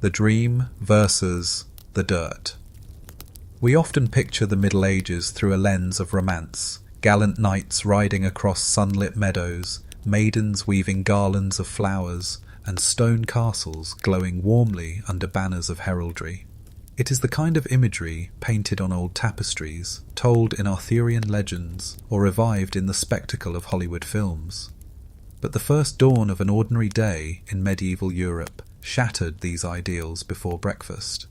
The dream versus the dirt. We often picture the Middle Ages through a lens of romance, gallant knights riding across sunlit meadows, maidens weaving garlands of flowers, and stone castles glowing warmly under banners of heraldry. It is the kind of imagery painted on old tapestries, told in Arthurian legends, or revived in the spectacle of Hollywood films. But the first dawn of an ordinary day in medieval Europe shattered these ideals before breakfast.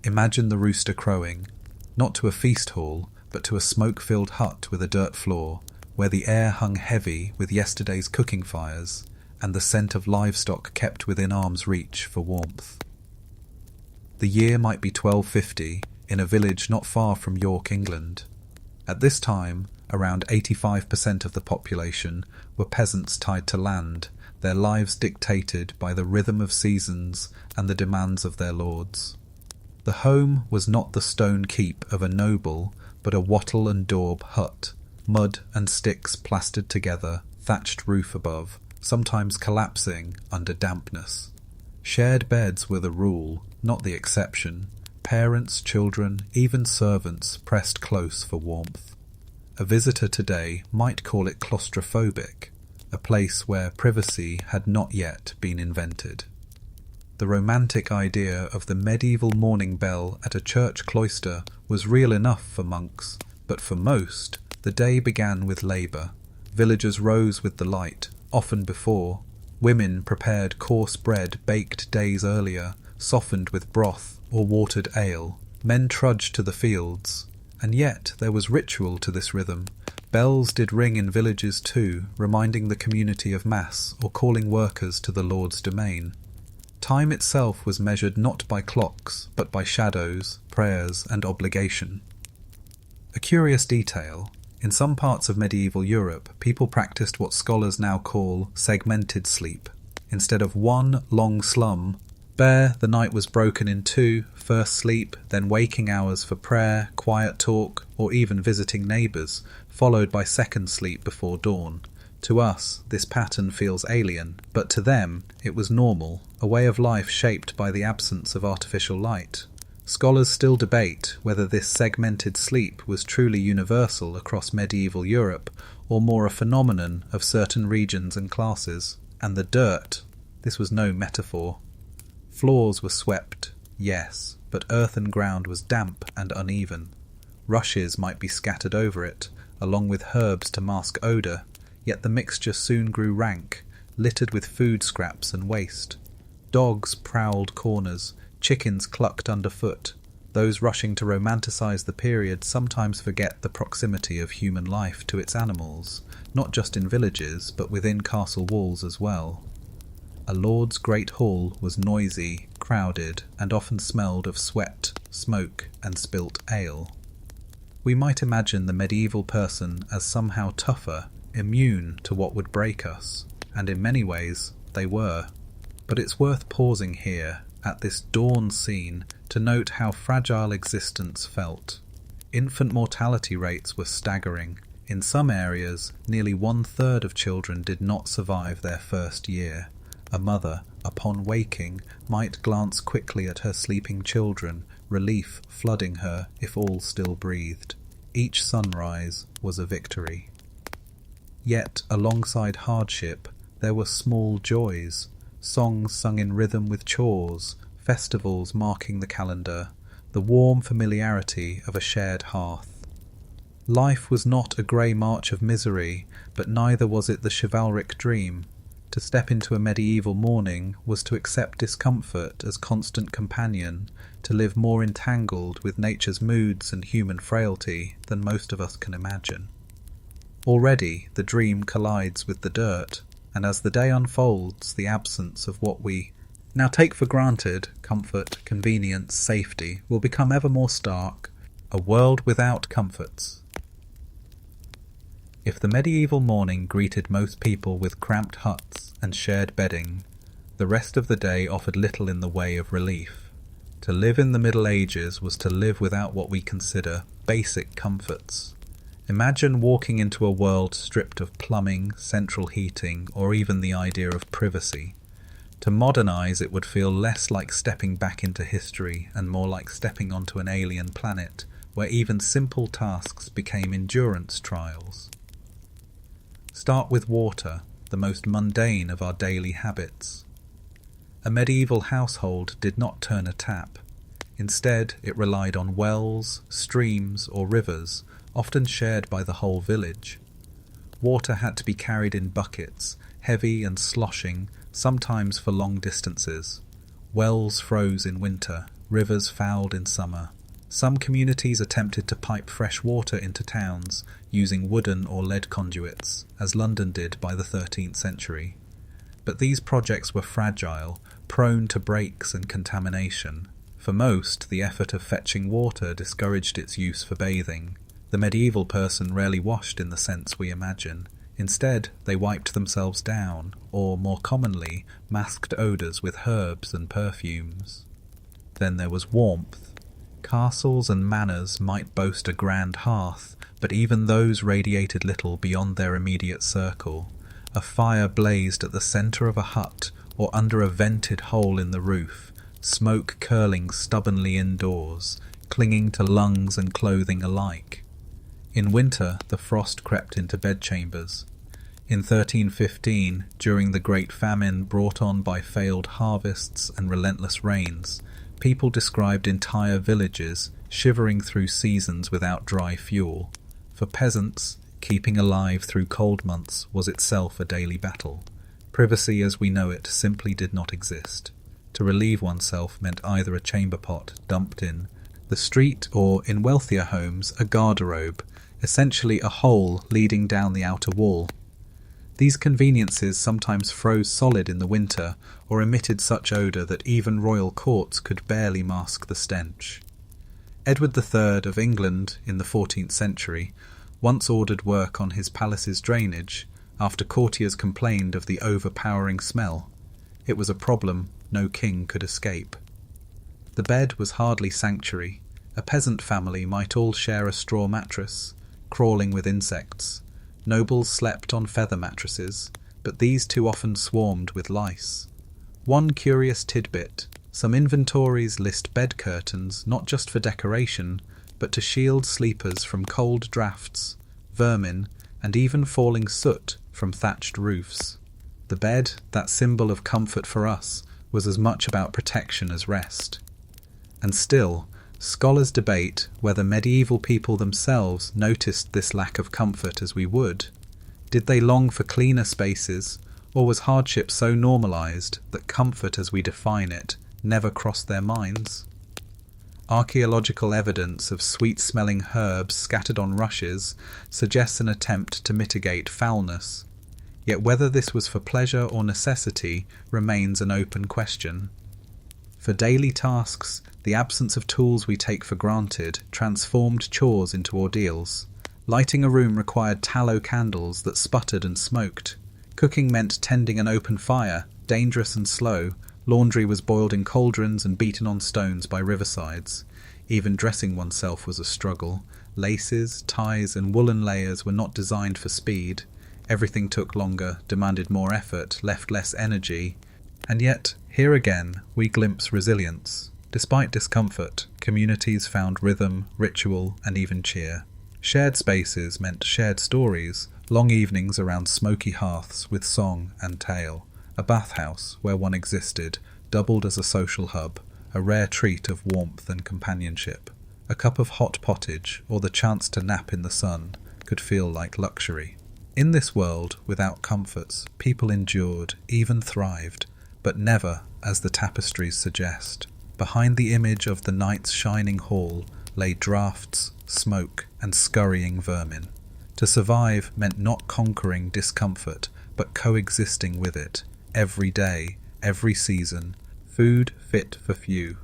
Imagine the rooster crowing, not to a feast hall, but to a smoke-filled hut with a dirt floor, where the air hung heavy with yesterday's cooking fires, and the scent of livestock kept within arm's reach for warmth. The year might be 1250, in a village not far from York, England. At this time, around 85% of the population were peasants tied to land, their lives dictated by the rhythm of seasons and the demands of their lords. The home was not the stone keep of a noble, but a wattle and daub hut, mud and sticks plastered together, thatched roof above, sometimes collapsing under dampness. Shared beds were the rule, not the exception. Parents, children, even servants pressed close for warmth. A visitor today might call it claustrophobic, a place where privacy had not yet been invented. The romantic idea of the medieval morning bell at a church cloister was real enough for monks, but for most, the day began with labour. Villagers rose with the light, often before. Women prepared coarse bread baked days earlier, softened with broth or watered ale. Men trudged to the fields. And yet there was ritual to this rhythm. Bells did ring in villages too, reminding the community of mass or calling workers to the Lord's domain. Time itself was measured not by clocks, but by shadows, prayers, and obligation. A curious detail: in some parts of medieval Europe, people practiced what scholars now call segmented sleep. Instead of one long slum, the night was broken in two: first sleep, then waking hours for prayer, quiet talk, or even visiting neighbours, followed by second sleep before dawn. To us, this pattern feels alien, but to them, it was normal, a way of life shaped by the absence of artificial light. Scholars still debate whether this segmented sleep was truly universal across medieval Europe, or more a phenomenon of certain regions and classes. And the dirt, this was no metaphor. Floors were swept, yes, but earthen ground was damp and uneven. Rushes might be scattered over it, along with herbs to mask odour, yet the mixture soon grew rank, littered with food scraps and waste. Dogs prowled corners, chickens clucked underfoot. Those rushing to romanticise the period sometimes forget the proximity of human life to its animals, not just in villages, but within castle walls as well. A lord's great hall was noisy, crowded, and often smelled of sweat, smoke, and spilt ale. We might imagine the medieval person as somehow tougher, immune to what would break us, and in many ways they were. But it's worth pausing here, at this dawn scene, to note how fragile existence felt. Infant mortality rates were staggering. In some areas, nearly 1/3 of children did not survive their first year. A mother, upon waking, might glance quickly at her sleeping children, relief flooding her if all still breathed. Each sunrise was a victory. Yet, alongside hardship, there were small joys, songs sung in rhythm with chores, festivals marking the calendar, the warm familiarity of a shared hearth. Life was not a grey march of misery, but neither was it the chivalric dream. To step into a medieval morning was to accept discomfort as constant companion, to live more entangled with nature's moods and human frailty than most of us can imagine. Already the dream collides with the dirt, and as the day unfolds, the absence of what we now take for granted, comfort, convenience, safety, will become ever more stark. A world without comforts. If the medieval morning greeted most people with cramped huts and shared bedding, the rest of the day offered little in the way of relief. To live in the Middle Ages was to live without what we consider basic comforts. Imagine walking into a world stripped of plumbing, central heating, or even the idea of privacy. To modernize, it would feel less like stepping back into history and more like stepping onto an alien planet where even simple tasks became endurance trials. Start with water, the most mundane of our daily habits. A medieval household did not turn a tap. Instead, it relied on wells, streams, or rivers, often shared by the whole village. Water had to be carried in buckets, heavy and sloshing, sometimes for long distances. Wells froze in winter, rivers fouled in summer. Some communities attempted to pipe fresh water into towns using wooden or lead conduits, as London did by the 13th century. But these projects were fragile, prone to breaks and contamination. For most, the effort of fetching water discouraged its use for bathing. The medieval person rarely washed in the sense we imagine. Instead, they wiped themselves down, or, more commonly, masked odours with herbs and perfumes. Then there was warmth. Castles and manors might boast a grand hearth, but even those radiated little beyond their immediate circle. A fire blazed at the centre of a hut, or under a vented hole in the roof, smoke curling stubbornly indoors, clinging to lungs and clothing alike. In winter, the frost crept into bedchambers. In 1315, during the Great Famine brought on by failed harvests and relentless rains, people described entire villages shivering through seasons without dry fuel. For peasants, keeping alive through cold months was itself a daily battle. Privacy as we know it simply did not exist. To relieve oneself meant either a chamber pot dumped in the street or, in wealthier homes, a garderobe, essentially a hole leading down the outer wall. These conveniences sometimes froze solid in the winter or emitted such odour that even royal courts could barely mask the stench. Edward III of England, in the 14th century, once ordered work on his palace's drainage after courtiers complained of the overpowering smell. It was a problem no king could escape. The bed was hardly sanctuary. A peasant family might all share a straw mattress, crawling with insects. Nobles slept on feather mattresses, but these too often swarmed with lice. One curious tidbit: some inventories list bed curtains not just for decoration, but to shield sleepers from cold drafts, vermin, and even falling soot from thatched roofs. The bed, that symbol of comfort for us, was as much about protection as rest. And still, scholars debate whether medieval people themselves noticed this lack of comfort as we would. Did they long for cleaner spaces, or was hardship so normalised that comfort as we define it never crossed their minds? Archaeological evidence of sweet-smelling herbs scattered on rushes suggests an attempt to mitigate foulness. Yet whether this was for pleasure or necessity remains an open question. For daily tasks, the absence of tools we take for granted transformed chores into ordeals. Lighting a room required tallow candles that sputtered and smoked. Cooking meant tending an open fire, dangerous and slow. Laundry was boiled in cauldrons and beaten on stones by riversides. Even dressing oneself was a struggle. Laces, ties, and woolen layers were not designed for speed. Everything took longer, demanded more effort, left less energy. And yet, here again, we glimpse resilience. Despite discomfort, communities found rhythm, ritual, and even cheer. Shared spaces meant shared stories, long evenings around smoky hearths with song and tale. A bathhouse, where one existed, doubled as a social hub, a rare treat of warmth and companionship. A cup of hot pottage, or the chance to nap in the sun, could feel like luxury. In this world, without comforts, people endured, even thrived, but never as the tapestries suggest. Behind the image of the knight's shining hall lay draughts, smoke, and scurrying vermin. To survive meant not conquering discomfort, but coexisting with it, every day, every season, food fit for few.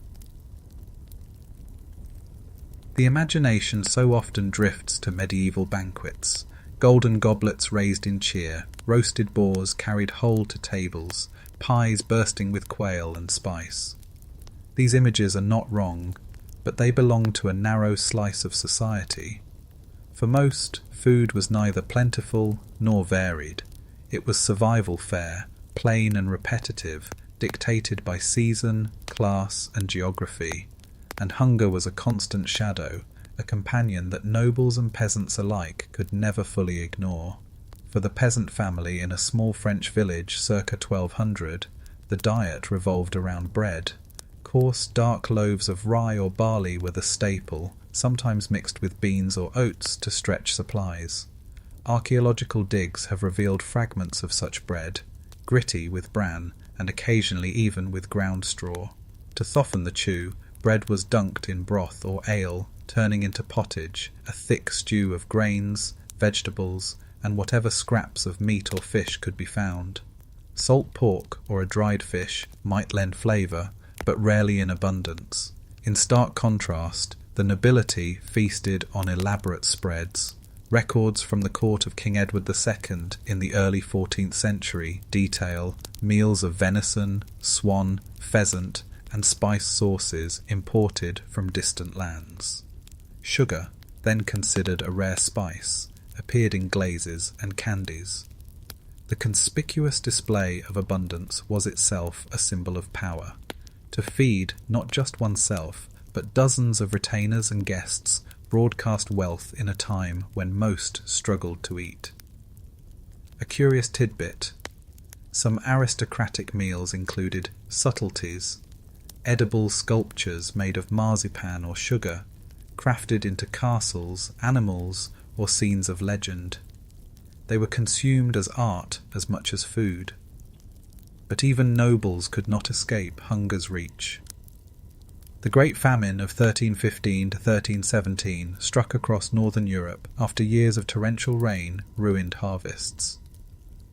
The imagination so often drifts to medieval banquets. Golden goblets raised in cheer, roasted boars carried whole to tables, pies bursting with quail and spice. These images are not wrong, but they belong to a narrow slice of society. For most, food was neither plentiful nor varied. It was survival fare, plain and repetitive, dictated by season, class, and geography, and hunger was a constant shadow, a companion that nobles and peasants alike could never fully ignore. For the peasant family in a small French village circa 1200, the diet revolved around bread. Coarse, dark loaves of rye or barley were the staple, sometimes mixed with beans or oats to stretch supplies. Archaeological digs have revealed fragments of such bread, gritty with bran, and occasionally even with ground straw. To soften the chew, bread was dunked in broth or ale, turning into pottage, a thick stew of grains, vegetables, and whatever scraps of meat or fish could be found. Salt pork or a dried fish might lend flavour, but rarely in abundance. In stark contrast, the nobility feasted on elaborate spreads. Records from the court of King Edward II in the early 14th century detail meals of venison, swan, pheasant, and spice sauces imported from distant lands. Sugar, then considered a rare spice, appeared in glazes and candies. The conspicuous display of abundance was itself a symbol of power. To feed not just oneself, but dozens of retainers and guests broadcast wealth in a time when most struggled to eat. A curious tidbit: some aristocratic meals included subtleties, edible sculptures made of marzipan or sugar, crafted into castles, animals, or scenes of legend. They were consumed as art as much as food. But even nobles could not escape hunger's reach. The Great Famine of 1315 to 1317 struck across northern Europe after years of torrential rain ruined harvests.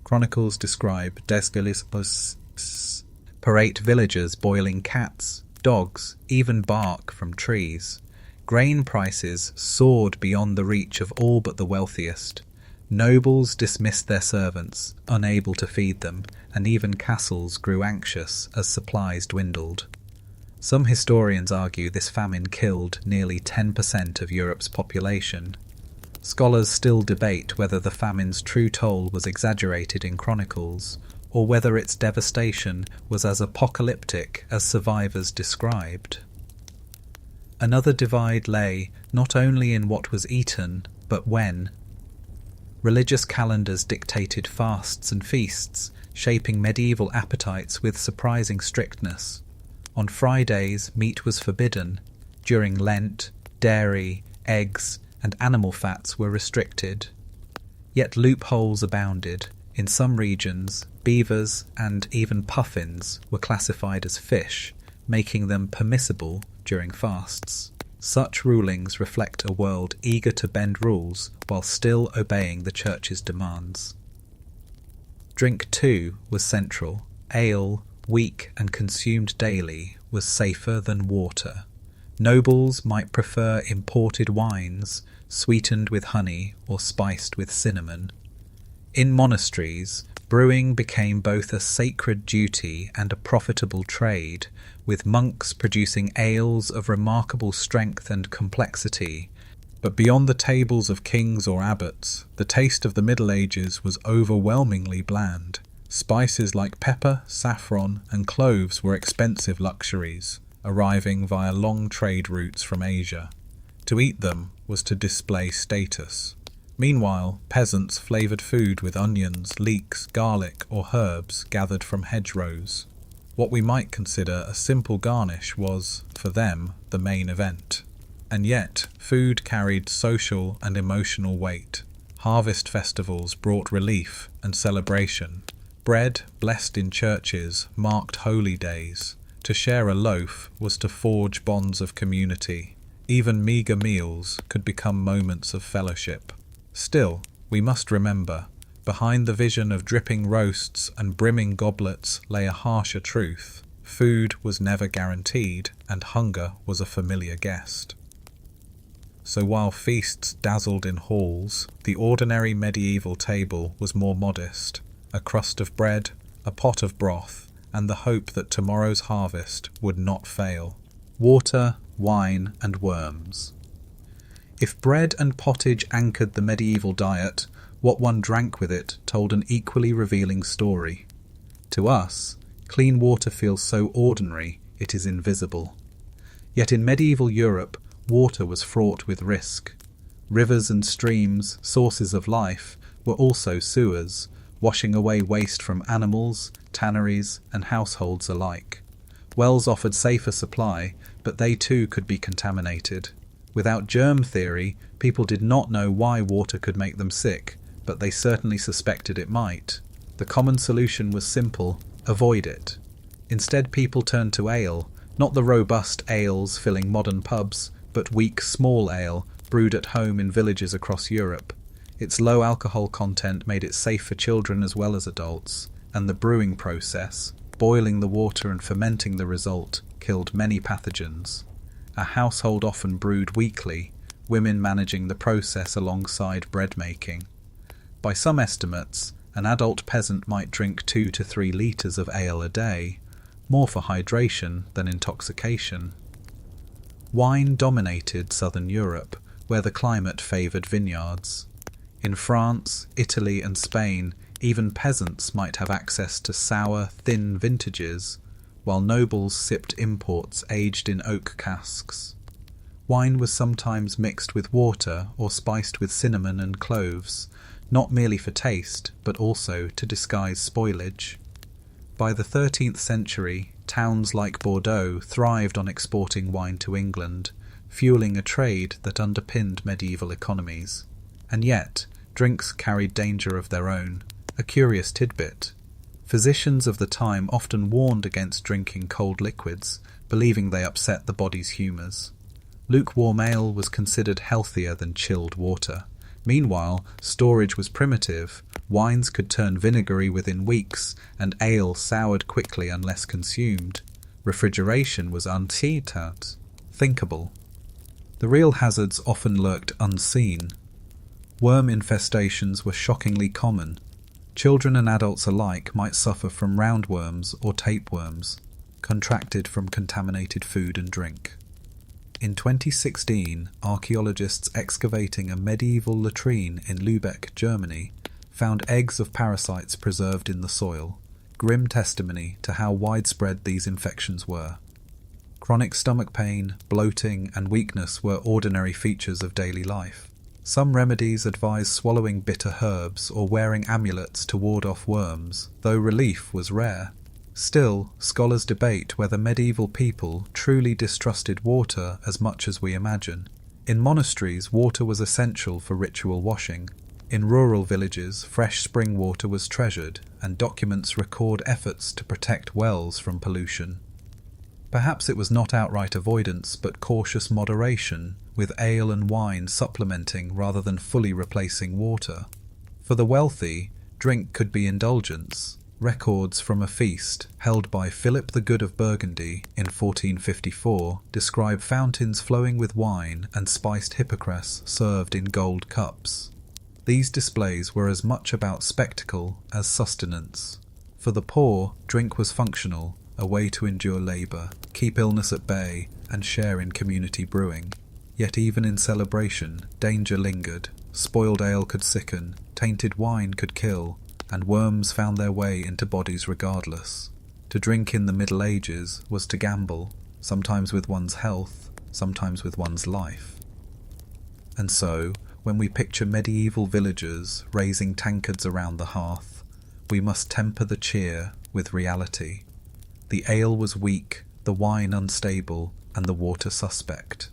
Chronicles describe desgalispos parate villagers boiling cats, dogs, even bark from trees. Grain prices soared beyond the reach of all but the wealthiest. Nobles dismissed their servants, unable to feed them, and even castles grew anxious as supplies dwindled. Some historians argue this famine killed nearly 10% of Europe's population. Scholars still debate whether the famine's true toll was exaggerated in chronicles, or whether its devastation was as apocalyptic as survivors described. Another divide lay not only in what was eaten, but when. Religious calendars dictated fasts and feasts, shaping medieval appetites with surprising strictness. On Fridays, meat was forbidden. During Lent, dairy, eggs, and animal fats were restricted. Yet loopholes abounded. In some regions, beavers and even puffins were classified as fish, making them permissible during fasts. Such rulings reflect a world eager to bend rules while still obeying the Church's demands. Drink, too, was central. Ale, weak and consumed daily, was safer than water. Nobles might prefer imported wines, sweetened with honey or spiced with cinnamon. In monasteries, brewing became both a sacred duty and a profitable trade, with monks producing ales of remarkable strength and complexity. But beyond the tables of kings or abbots, the taste of the Middle Ages was overwhelmingly bland. Spices like pepper, saffron, and cloves were expensive luxuries, arriving via long trade routes from Asia. To eat them was to display status. Meanwhile, peasants flavoured food with onions, leeks, garlic, or herbs gathered from hedgerows. What we might consider a simple garnish was, for them, the main event. And yet, food carried social and emotional weight. Harvest festivals brought relief and celebration. Bread, blessed in churches, marked holy days. To share a loaf was to forge bonds of community. Even meagre meals could become moments of fellowship. Still, we must remember, behind the vision of dripping roasts and brimming goblets lay a harsher truth. Food was never guaranteed, and hunger was a familiar guest. So while feasts dazzled in halls, the ordinary medieval table was more modest. A crust of bread, a pot of broth, and the hope that tomorrow's harvest would not fail. Water, wine, and worms. If bread and pottage anchored the medieval diet, what one drank with it told an equally revealing story. To us, Clean water feels so ordinary, it is invisible. Yet in medieval Europe, water was fraught with risk. Rivers and streams, sources of life, were also sewers, washing away waste from animals, tanneries, and households alike. Wells offered safer supply, but they too could be contaminated. Without germ theory, people did not know why water could make them sick, but they certainly suspected it might. The common solution was simple: avoid it. Instead, people turned to ale, not the robust ales filling modern pubs, but weak, small ale brewed at home in villages across Europe. Its low alcohol content made it safe for children as well as adults, and the brewing process, boiling the water and fermenting the result, killed many pathogens. A household often brewed weekly, women managing the process alongside bread making. By some estimates, an adult peasant might drink 2 to 3 litres of ale a day, more for hydration than intoxication. Wine dominated southern Europe, where the climate favoured vineyards. In France, Italy and Spain, even peasants might have access to sour, thin vintages, while nobles sipped imports aged in oak casks. Wine was sometimes mixed with water or spiced with cinnamon and cloves, not merely for taste, but also to disguise spoilage. By the 13th century, towns like Bordeaux thrived on exporting wine to England, fueling a trade that underpinned medieval economies. And yet, drinks carried danger of their own. A curious tidbit: physicians of the time often warned against drinking cold liquids, believing they upset the body's humours. Lukewarm ale was considered healthier than chilled water. Meanwhile, storage was primitive. Wines could turn vinegary within weeks, and ale soured quickly unless consumed. Refrigeration was unthinkable. The real hazards often lurked unseen. Worm infestations were shockingly common. Children and adults alike might suffer from roundworms or tapeworms, contracted from contaminated food and drink. In 2016, archaeologists excavating a medieval latrine in Lübeck, Germany, found eggs of parasites preserved in the soil, grim testimony to how widespread these infections were. Chronic stomach pain, bloating, and weakness were ordinary features of daily life. Some remedies advised swallowing bitter herbs or wearing amulets to ward off worms, though relief was rare. Still, scholars debate whether medieval people truly distrusted water as much as we imagine. In monasteries, water was essential for ritual washing. In rural villages, fresh spring water was treasured, and documents record efforts to protect wells from pollution. Perhaps it was not outright avoidance, but cautious moderation, with ale and wine supplementing rather than fully replacing water. For the wealthy, drink could be indulgence. Records from a feast held by Philip the Good of Burgundy in 1454 describe fountains flowing with wine and spiced hippocras served in gold cups. These displays were as much about spectacle as sustenance. For the poor, drink was functional, a way to endure labour, keep illness at bay, and share in community brewing. Yet even in celebration, danger lingered. Spoiled ale could sicken, tainted wine could kill, and worms found their way into bodies regardless. To drink in the Middle Ages was to gamble, sometimes with one's health, sometimes with one's life. And so, when we picture medieval villagers raising tankards around the hearth, we must temper the cheer with reality. The ale was weak, the wine unstable, and the water suspect.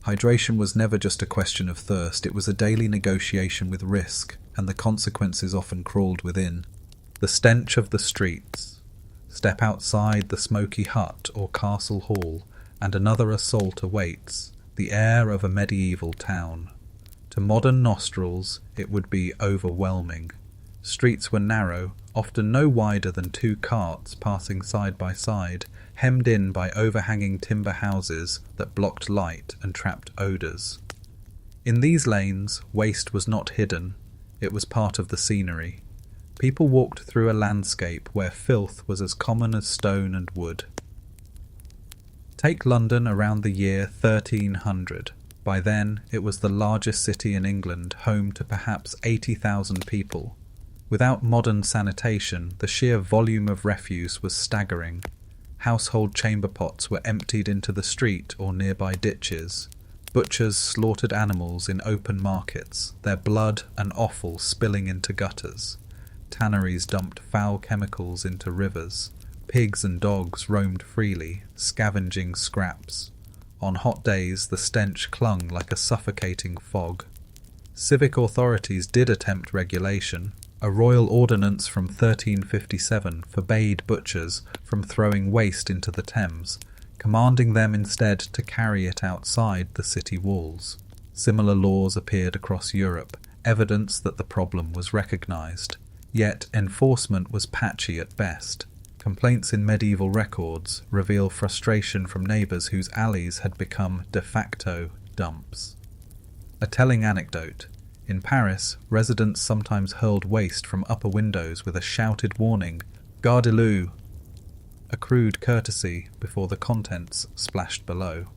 Hydration was never just a question of thirst, it was a daily negotiation with risk, and the consequences often crawled within. The stench of the streets. Step outside the smoky hut or castle hall, and another assault awaits, the air of a medieval town. To modern nostrils, it would be overwhelming. Streets were narrow, often no wider than 2 carts passing side by side, hemmed in by overhanging timber houses that blocked light and trapped odours. In these lanes, waste was not hidden. It was part of the scenery. People walked through a landscape where filth was as common as stone and wood. Take London around the year 1300. By then, it was the largest city in England, home to perhaps 80,000 people. Without modern sanitation, the sheer volume of refuse was staggering. Household chamber pots were emptied into the street or nearby ditches. Butchers slaughtered animals in open markets, their blood and offal spilling into gutters. Tanneries dumped foul chemicals into rivers. Pigs and dogs roamed freely, scavenging scraps. On hot days, the stench clung like a suffocating fog. Civic authorities did attempt regulation. A royal ordinance from 1357 forbade butchers from throwing waste into the Thames, commanding them instead to carry it outside the city walls. Similar laws appeared across Europe, evidence that the problem was recognised. Yet enforcement was patchy at best. Complaints in medieval records reveal frustration from neighbours whose alleys had become de facto dumps. A telling anecdote. In Paris, residents sometimes hurled waste from upper windows with a shouted warning, "Gardez-le!" a crude courtesy before the contents splashed below.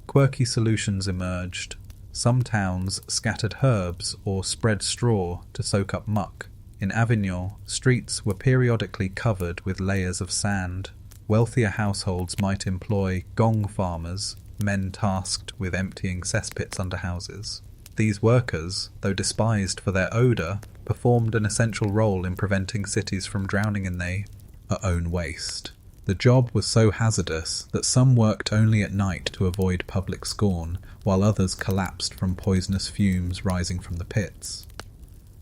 Quirky solutions emerged. Some towns scattered herbs or spread straw to soak up muck. In Avignon, streets were periodically covered with layers of sand. Wealthier households might employ gong farmers, men tasked with emptying cesspits under houses. These workers, though despised for their odour, performed an essential role in preventing cities from drowning in their own waste. The job was so hazardous that some worked only at night to avoid public scorn, while others collapsed from poisonous fumes rising from the pits.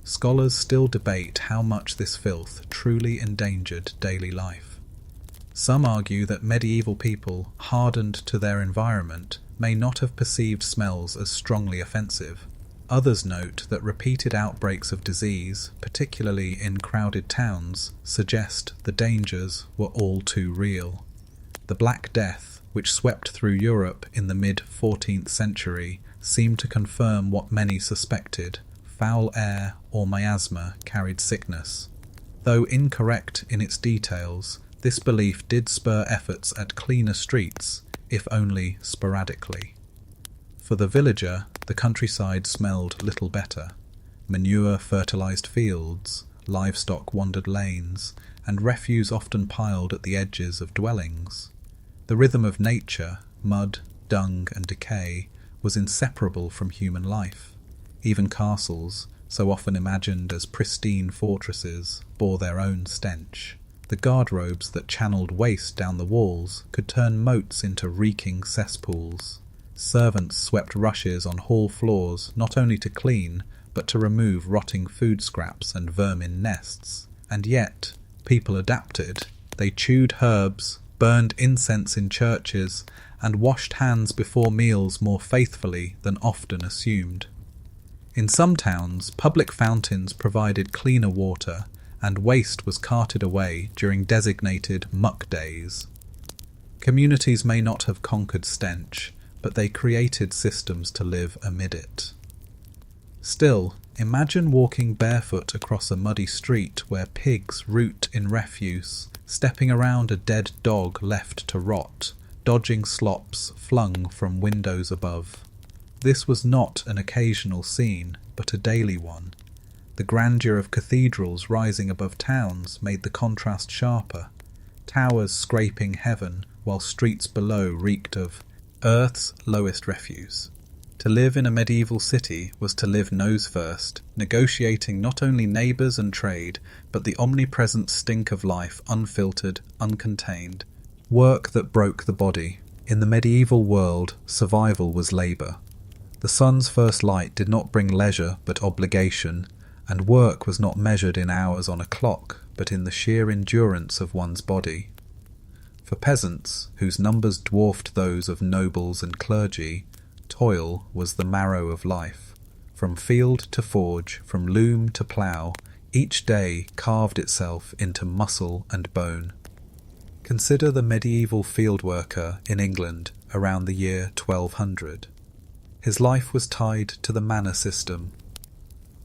Scholars still debate how much this filth truly endangered daily life. Some argue that medieval people, hardened to their environment, may not have perceived smells as strongly offensive. Others note that repeated outbreaks of disease, particularly in crowded towns, suggest the dangers were all too real. The Black Death, which swept through Europe in the mid-14th century, seemed to confirm what many suspected: foul air or miasma carried sickness. Though incorrect in its details, this belief did spur efforts at cleaner streets, if only sporadically. For the villager, the countryside smelled little better. Manure fertilised fields, livestock wandered lanes, and refuse often piled at the edges of dwellings. The rhythm of nature, mud, dung and decay, was inseparable from human life. Even castles, so often imagined as pristine fortresses, bore their own stench. The guardrobes that channeled waste down the walls could turn moats into reeking cesspools. Servants swept rushes on hall floors not only to clean, but to remove rotting food scraps and vermin nests. And yet, people adapted. They chewed herbs, burned incense in churches, and washed hands before meals more faithfully than often assumed. In some towns, public fountains provided cleaner water, and waste was carted away during designated muck days. Communities may not have conquered stench, but they created systems to live amid it. Still, imagine walking barefoot across a muddy street where pigs root in refuse, stepping around a dead dog left to rot, dodging slops flung from windows above. This was not an occasional scene, but a daily one. The grandeur of cathedrals rising above towns made the contrast sharper, towers scraping heaven while streets below reeked of Earth's lowest refuse. To live in a medieval city was to live nose first, negotiating not only neighbours and trade, but the omnipresent stink of life unfiltered, uncontained. Work that broke the body. In the medieval world, survival was labour. The sun's first light did not bring leisure but obligation, and work was not measured in hours on a clock, but in the sheer endurance of one's body. For peasants, whose numbers dwarfed those of nobles and clergy, toil was the marrow of life. From field to forge, from loom to plough, each day carved itself into muscle and bone. Consider the medieval field worker in England around the year 1200. His life was tied to the manor system.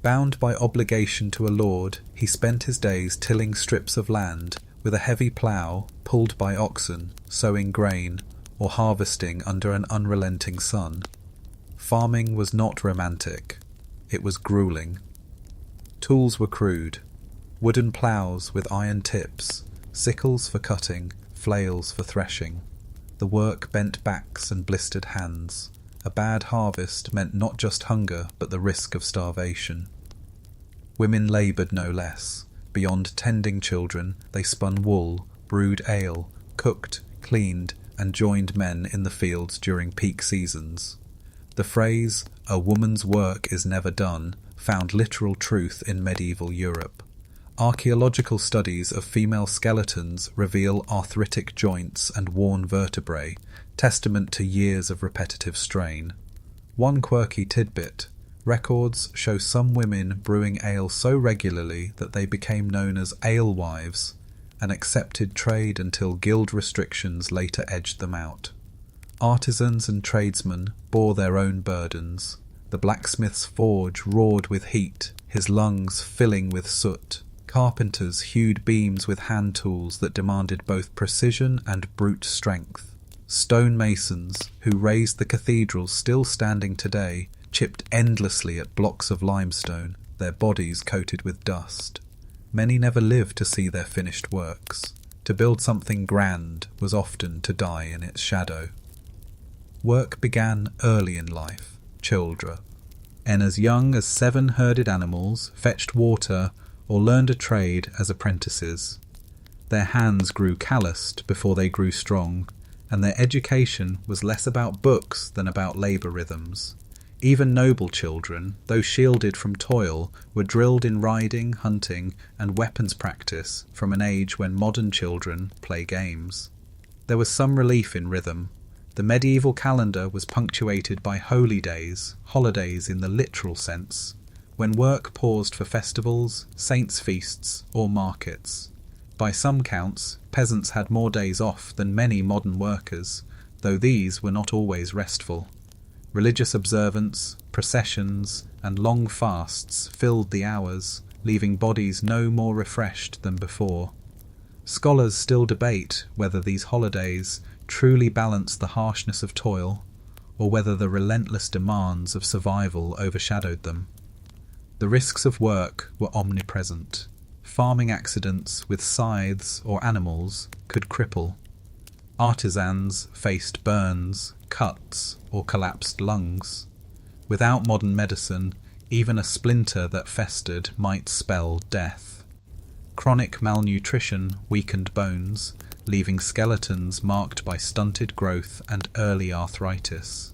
Bound by obligation to a lord, he spent his days tilling strips of land with a heavy plough pulled by oxen, sowing grain, or harvesting under an unrelenting sun. Farming was not romantic, it was grueling. Tools were crude. Wooden ploughs with iron tips, sickles for cutting, flails for threshing. The work bent backs and blistered hands. A bad harvest meant not just hunger, but the risk of starvation. Women laboured no less. Beyond tending children, they spun wool, brewed ale, cooked, cleaned, and joined men in the fields during peak seasons. The phrase, "a woman's work is never done," found literal truth in medieval Europe. Archaeological studies of female skeletons reveal arthritic joints and worn vertebrae, testament to years of repetitive strain. One quirky tidbit: records show some women brewing ale so regularly that they became known as alewives, an accepted trade until guild restrictions later edged them out. Artisans and tradesmen bore their own burdens. The blacksmith's forge roared with heat, his lungs filling with soot. Carpenters hewed beams with hand tools that demanded both precision and brute strength. Stonemasons, who raised the cathedrals still standing today, chipped endlessly at blocks of limestone, their bodies coated with dust. Many never lived to see their finished works. To build something grand was often to die in its shadow. Work began early in life, children, and as young as 7 herded animals, fetched water, or learned a trade as apprentices. Their hands grew calloused before they grew strong, and their education was less about books than about labour rhythms. Even noble children, though shielded from toil, were drilled in riding, hunting, and weapons practice from an age when modern children play games. There was some relief in rhythm. The medieval calendar was punctuated by holy days, holidays in the literal sense, when work paused for festivals, saints' feasts, or markets. By some counts, peasants had more days off than many modern workers, though these were not always restful. Religious observance, processions, and long fasts filled the hours, leaving bodies no more refreshed than before. Scholars still debate whether these holidays truly balanced the harshness of toil, or whether the relentless demands of survival overshadowed them. The risks of work were omnipresent. Farming accidents with scythes or animals could cripple. Artisans faced burns, cuts, or collapsed lungs. Without modern medicine, even a splinter that festered might spell death. Chronic malnutrition weakened bones, leaving skeletons marked by stunted growth and early arthritis.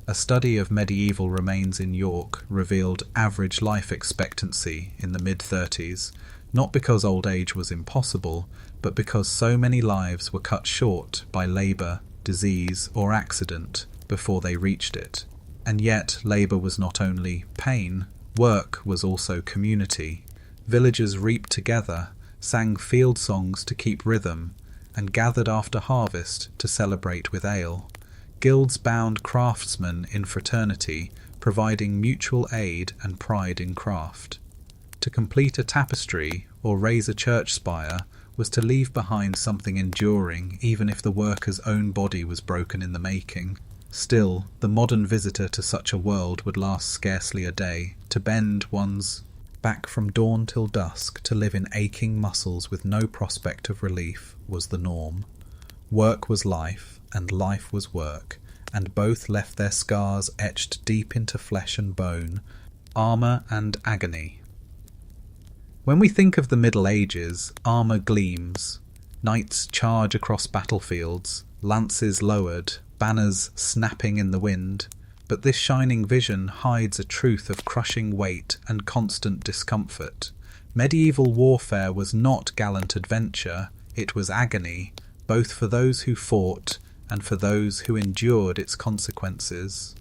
A study of medieval remains in York revealed average life expectancy in the mid-30s, not because old age was impossible, but because so many lives were cut short by labour, disease, or accident before they reached it. And yet labour was not only pain, work was also community. Villagers reaped together, sang field songs to keep rhythm, and gathered after harvest to celebrate with ale. Guilds bound craftsmen in fraternity, providing mutual aid and pride in craft. To complete a tapestry or raise a church spire was to leave behind something enduring, even if the worker's own body was broken in the making. Still, the modern visitor to such a world would last scarcely a day. To bend one's back from dawn till dusk, to live in aching muscles with no prospect of relief, was the norm. Work was life, and life was work, and both left their scars etched deep into flesh and bone, armour and agony. When we think of the Middle Ages, armour gleams. Knights charge across battlefields, lances lowered, banners snapping in the wind. But this shining vision hides a truth of crushing weight and constant discomfort. Medieval warfare was not gallant adventure, it was agony, both for those who fought and for those who endured its consequences.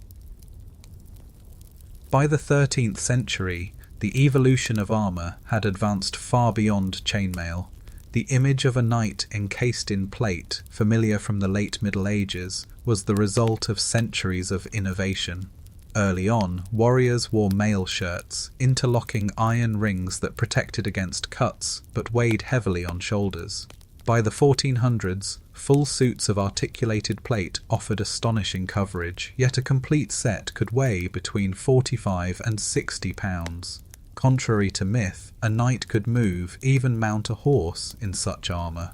By the 13th century, the evolution of armour had advanced far beyond chainmail. The image of a knight encased in plate, familiar from the late Middle Ages, was the result of centuries of innovation. Early on, warriors wore mail shirts, interlocking iron rings that protected against cuts but weighed heavily on shoulders. By the 1400s, full suits of articulated plate offered astonishing coverage, yet a complete set could weigh between 45 and 60 pounds. Contrary to myth, a knight could move, even mount a horse, in such armour.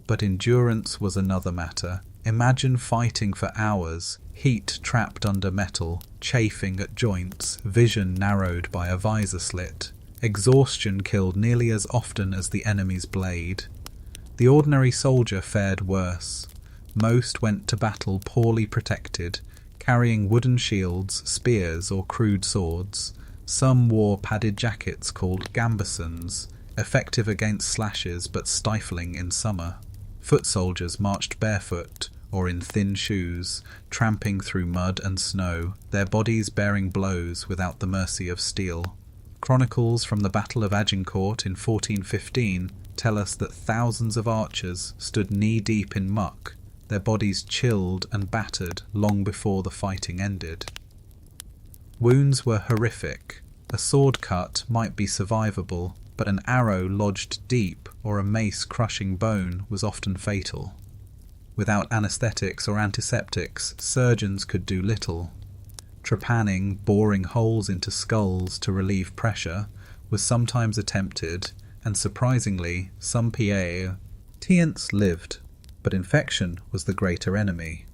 But endurance was another matter. Imagine fighting for hours, heat trapped under metal, chafing at joints, vision narrowed by a visor slit. Exhaustion killed nearly as often as the enemy's blade. The ordinary soldier fared worse. Most went to battle poorly protected, carrying wooden shields, spears, or crude swords. Some wore padded jackets called gambesons, effective against slashes but stifling in summer. Foot soldiers marched barefoot or in thin shoes, tramping through mud and snow, their bodies bearing blows without the mercy of steel. Chronicles from the Battle of Agincourt in 1415 tell us that thousands of archers stood knee-deep in muck, their bodies chilled and battered long before the fighting ended. Wounds were horrific. A sword cut might be survivable, but an arrow lodged deep or a mace crushing bone was often fatal. Without anaesthetics or antiseptics, surgeons could do little. Trepanning, boring holes into skulls to relieve pressure, was sometimes attempted, and surprisingly, some patients lived, but infection was the greater enemy.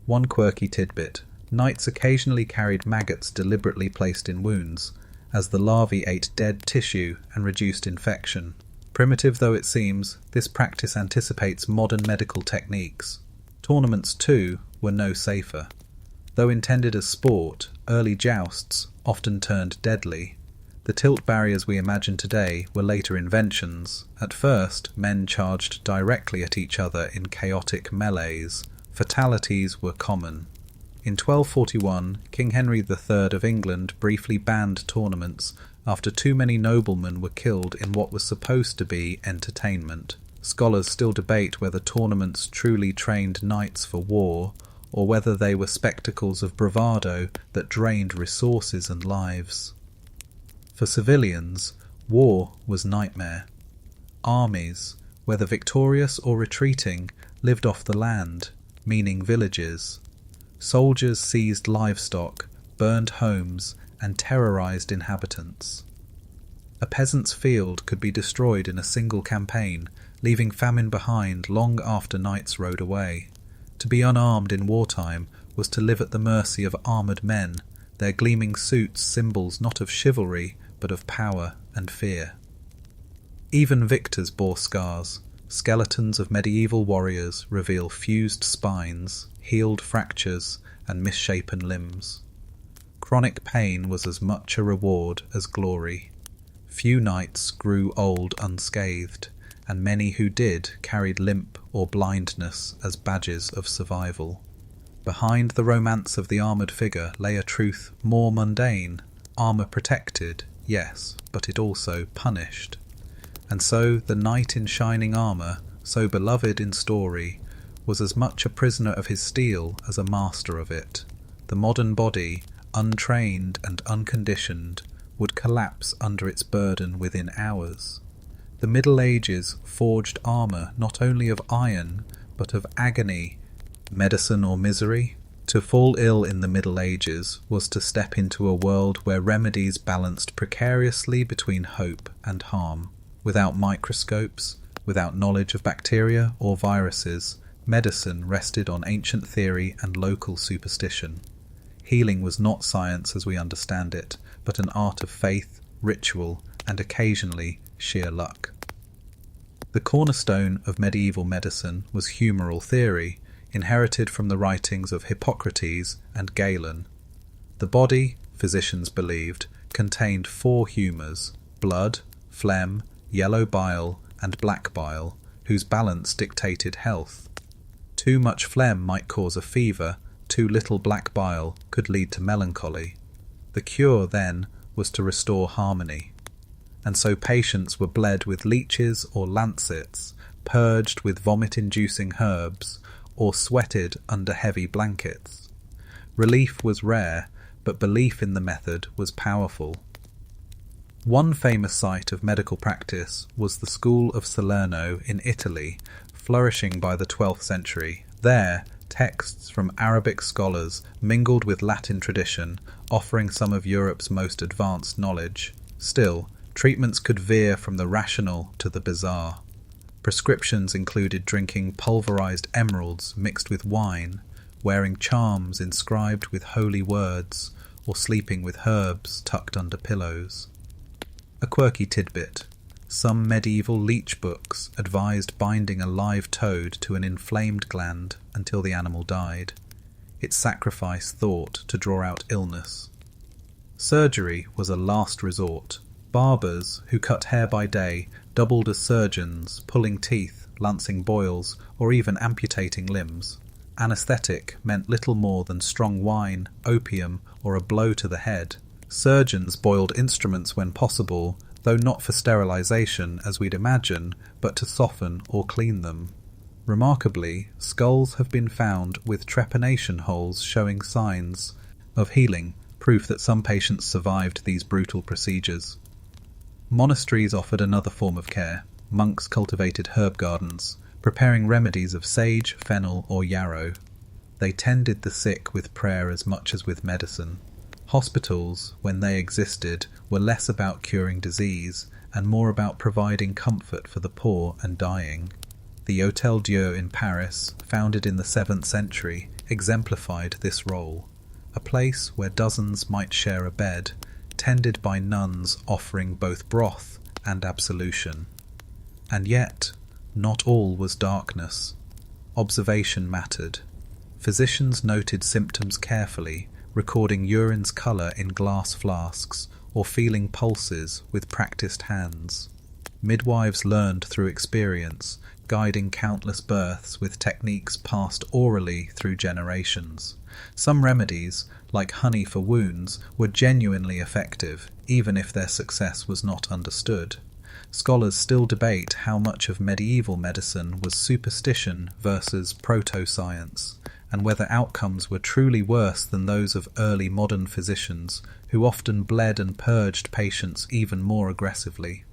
One quirky tidbit: knights occasionally carried maggots deliberately placed in wounds, as the larvae ate dead tissue and reduced infection. Primitive though it seems, this practice anticipates modern medical techniques. Tournaments, too, were no safer. Though intended as sport, early jousts often turned deadly. The tilt barriers we imagine today were later inventions. At first, men charged directly at each other in chaotic melees. Fatalities were common. In 1241, King Henry III of England briefly banned tournaments after too many noblemen were killed in what was supposed to be entertainment. Scholars still debate whether tournaments truly trained knights for war, or whether they were spectacles of bravado that drained resources and lives. For civilians, war was nightmare. Armies, whether victorious or retreating, lived off the land, meaning villages. Soldiers seized livestock, burned homes, and terrorized inhabitants. A peasant's field could be destroyed in a single campaign, leaving famine behind long after knights rode away. To be unarmed in wartime was to live at the mercy of armoured men, their gleaming suits symbols not of chivalry, but of power and fear. Even victors bore scars. Skeletons of medieval warriors reveal fused spines, healed fractures, and misshapen limbs. Chronic pain was as much a reward as glory. Few knights grew old unscathed, and many who did carried limp or blindness as badges of survival. Behind the romance of the armoured figure lay a truth more mundane. Armour protected, yes, but it also punished. And so the knight in shining armour, so beloved in story, was as much a prisoner of his steel as a master of it. The modern body, untrained and unconditioned, would collapse under its burden within hours. The Middle Ages forged armour not only of iron, but of agony, medicine or misery. To fall ill in the Middle Ages was to step into a world where remedies balanced precariously between hope and harm. Without microscopes, without knowledge of bacteria or viruses, medicine rested on ancient theory and local superstition. Healing was not science as we understand it, but an art of faith, ritual, and occasionally sheer luck. The cornerstone of medieval medicine was humoral theory, inherited from the writings of Hippocrates and Galen. The body, physicians believed, contained 4 humours: blood, phlegm, yellow bile, and black bile, whose balance dictated health. Too much phlegm might cause a fever, too little black bile could lead to melancholy. The cure, then, was to restore harmony. And so patients were bled with leeches or lancets, purged with vomit-inducing herbs, or sweated under heavy blankets. Relief was rare, but belief in the method was powerful. One famous site of medical practice was the school of Salerno in Italy, flourishing by the 12th century. There, texts from Arabic scholars mingled with Latin tradition, offering some of Europe's most advanced knowledge. Still, treatments could veer from the rational to the bizarre. Prescriptions included drinking pulverized emeralds mixed with wine, wearing charms inscribed with holy words, or sleeping with herbs tucked under pillows. A quirky tidbit: some medieval leech books advised binding a live toad to an inflamed gland until the animal died. Its sacrifice thought to draw out illness. Surgery was a last resort. Barbers, who cut hair by day, doubled as surgeons, pulling teeth, lancing boils, or even amputating limbs. Anesthetic meant little more than strong wine, opium, or a blow to the head. Surgeons boiled instruments when possible, though not for sterilization as we'd imagine, but to soften or clean them. Remarkably, skulls have been found with trepanation holes showing signs of healing, proof that some patients survived these brutal procedures. Monasteries offered another form of care. Monks cultivated herb gardens, preparing remedies of sage, fennel, or yarrow. They tended the sick with prayer as much as with medicine. Hospitals, when they existed, were less about curing disease and more about providing comfort for the poor and dying. The Hôtel Dieu in Paris, founded in the 7th century, exemplified this role. A place where dozens might share a bed, tended by nuns offering both broth and absolution. And yet, not all was darkness. Observation mattered. Physicians noted symptoms carefully, recording urine's colour in glass flasks or feeling pulses with practised hands. Midwives learned through experience, guiding countless births with techniques passed orally through generations. Some remedies, like honey for wounds, were genuinely effective, even if their success was not understood. Scholars still debate how much of medieval medicine was superstition versus proto-science, and whether outcomes were truly worse than those of early modern physicians, who often bled and purged patients even more aggressively.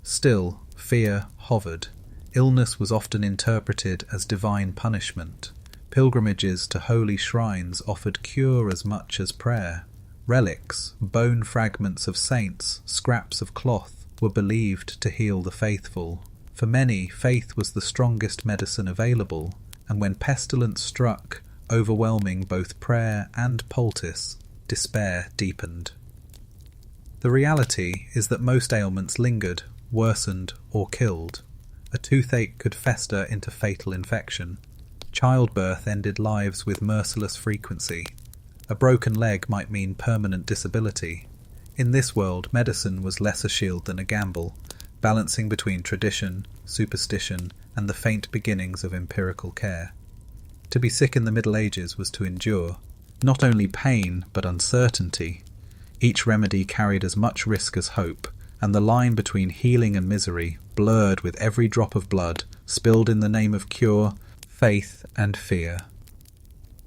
Still, fear hovered. Illness was often interpreted as divine punishment. Pilgrimages to holy shrines offered cure as much as prayer. Relics, bone fragments of saints, scraps of cloth, were believed to heal the faithful. For many, faith was the strongest medicine available, and when pestilence struck, overwhelming both prayer and poultice, despair deepened. The reality is that most ailments lingered, worsened, or killed. A toothache could fester into fatal infection. Childbirth ended lives with merciless frequency. A broken leg might mean permanent disability. In this world, medicine was less a shield than a gamble, balancing between tradition, superstition, and the faint beginnings of empirical care. To be sick in the Middle Ages was to endure not only pain, but uncertainty. Each remedy carried as much risk as hope, and the line between healing and misery blurred with every drop of blood spilled in the name of cure, faith, and fear.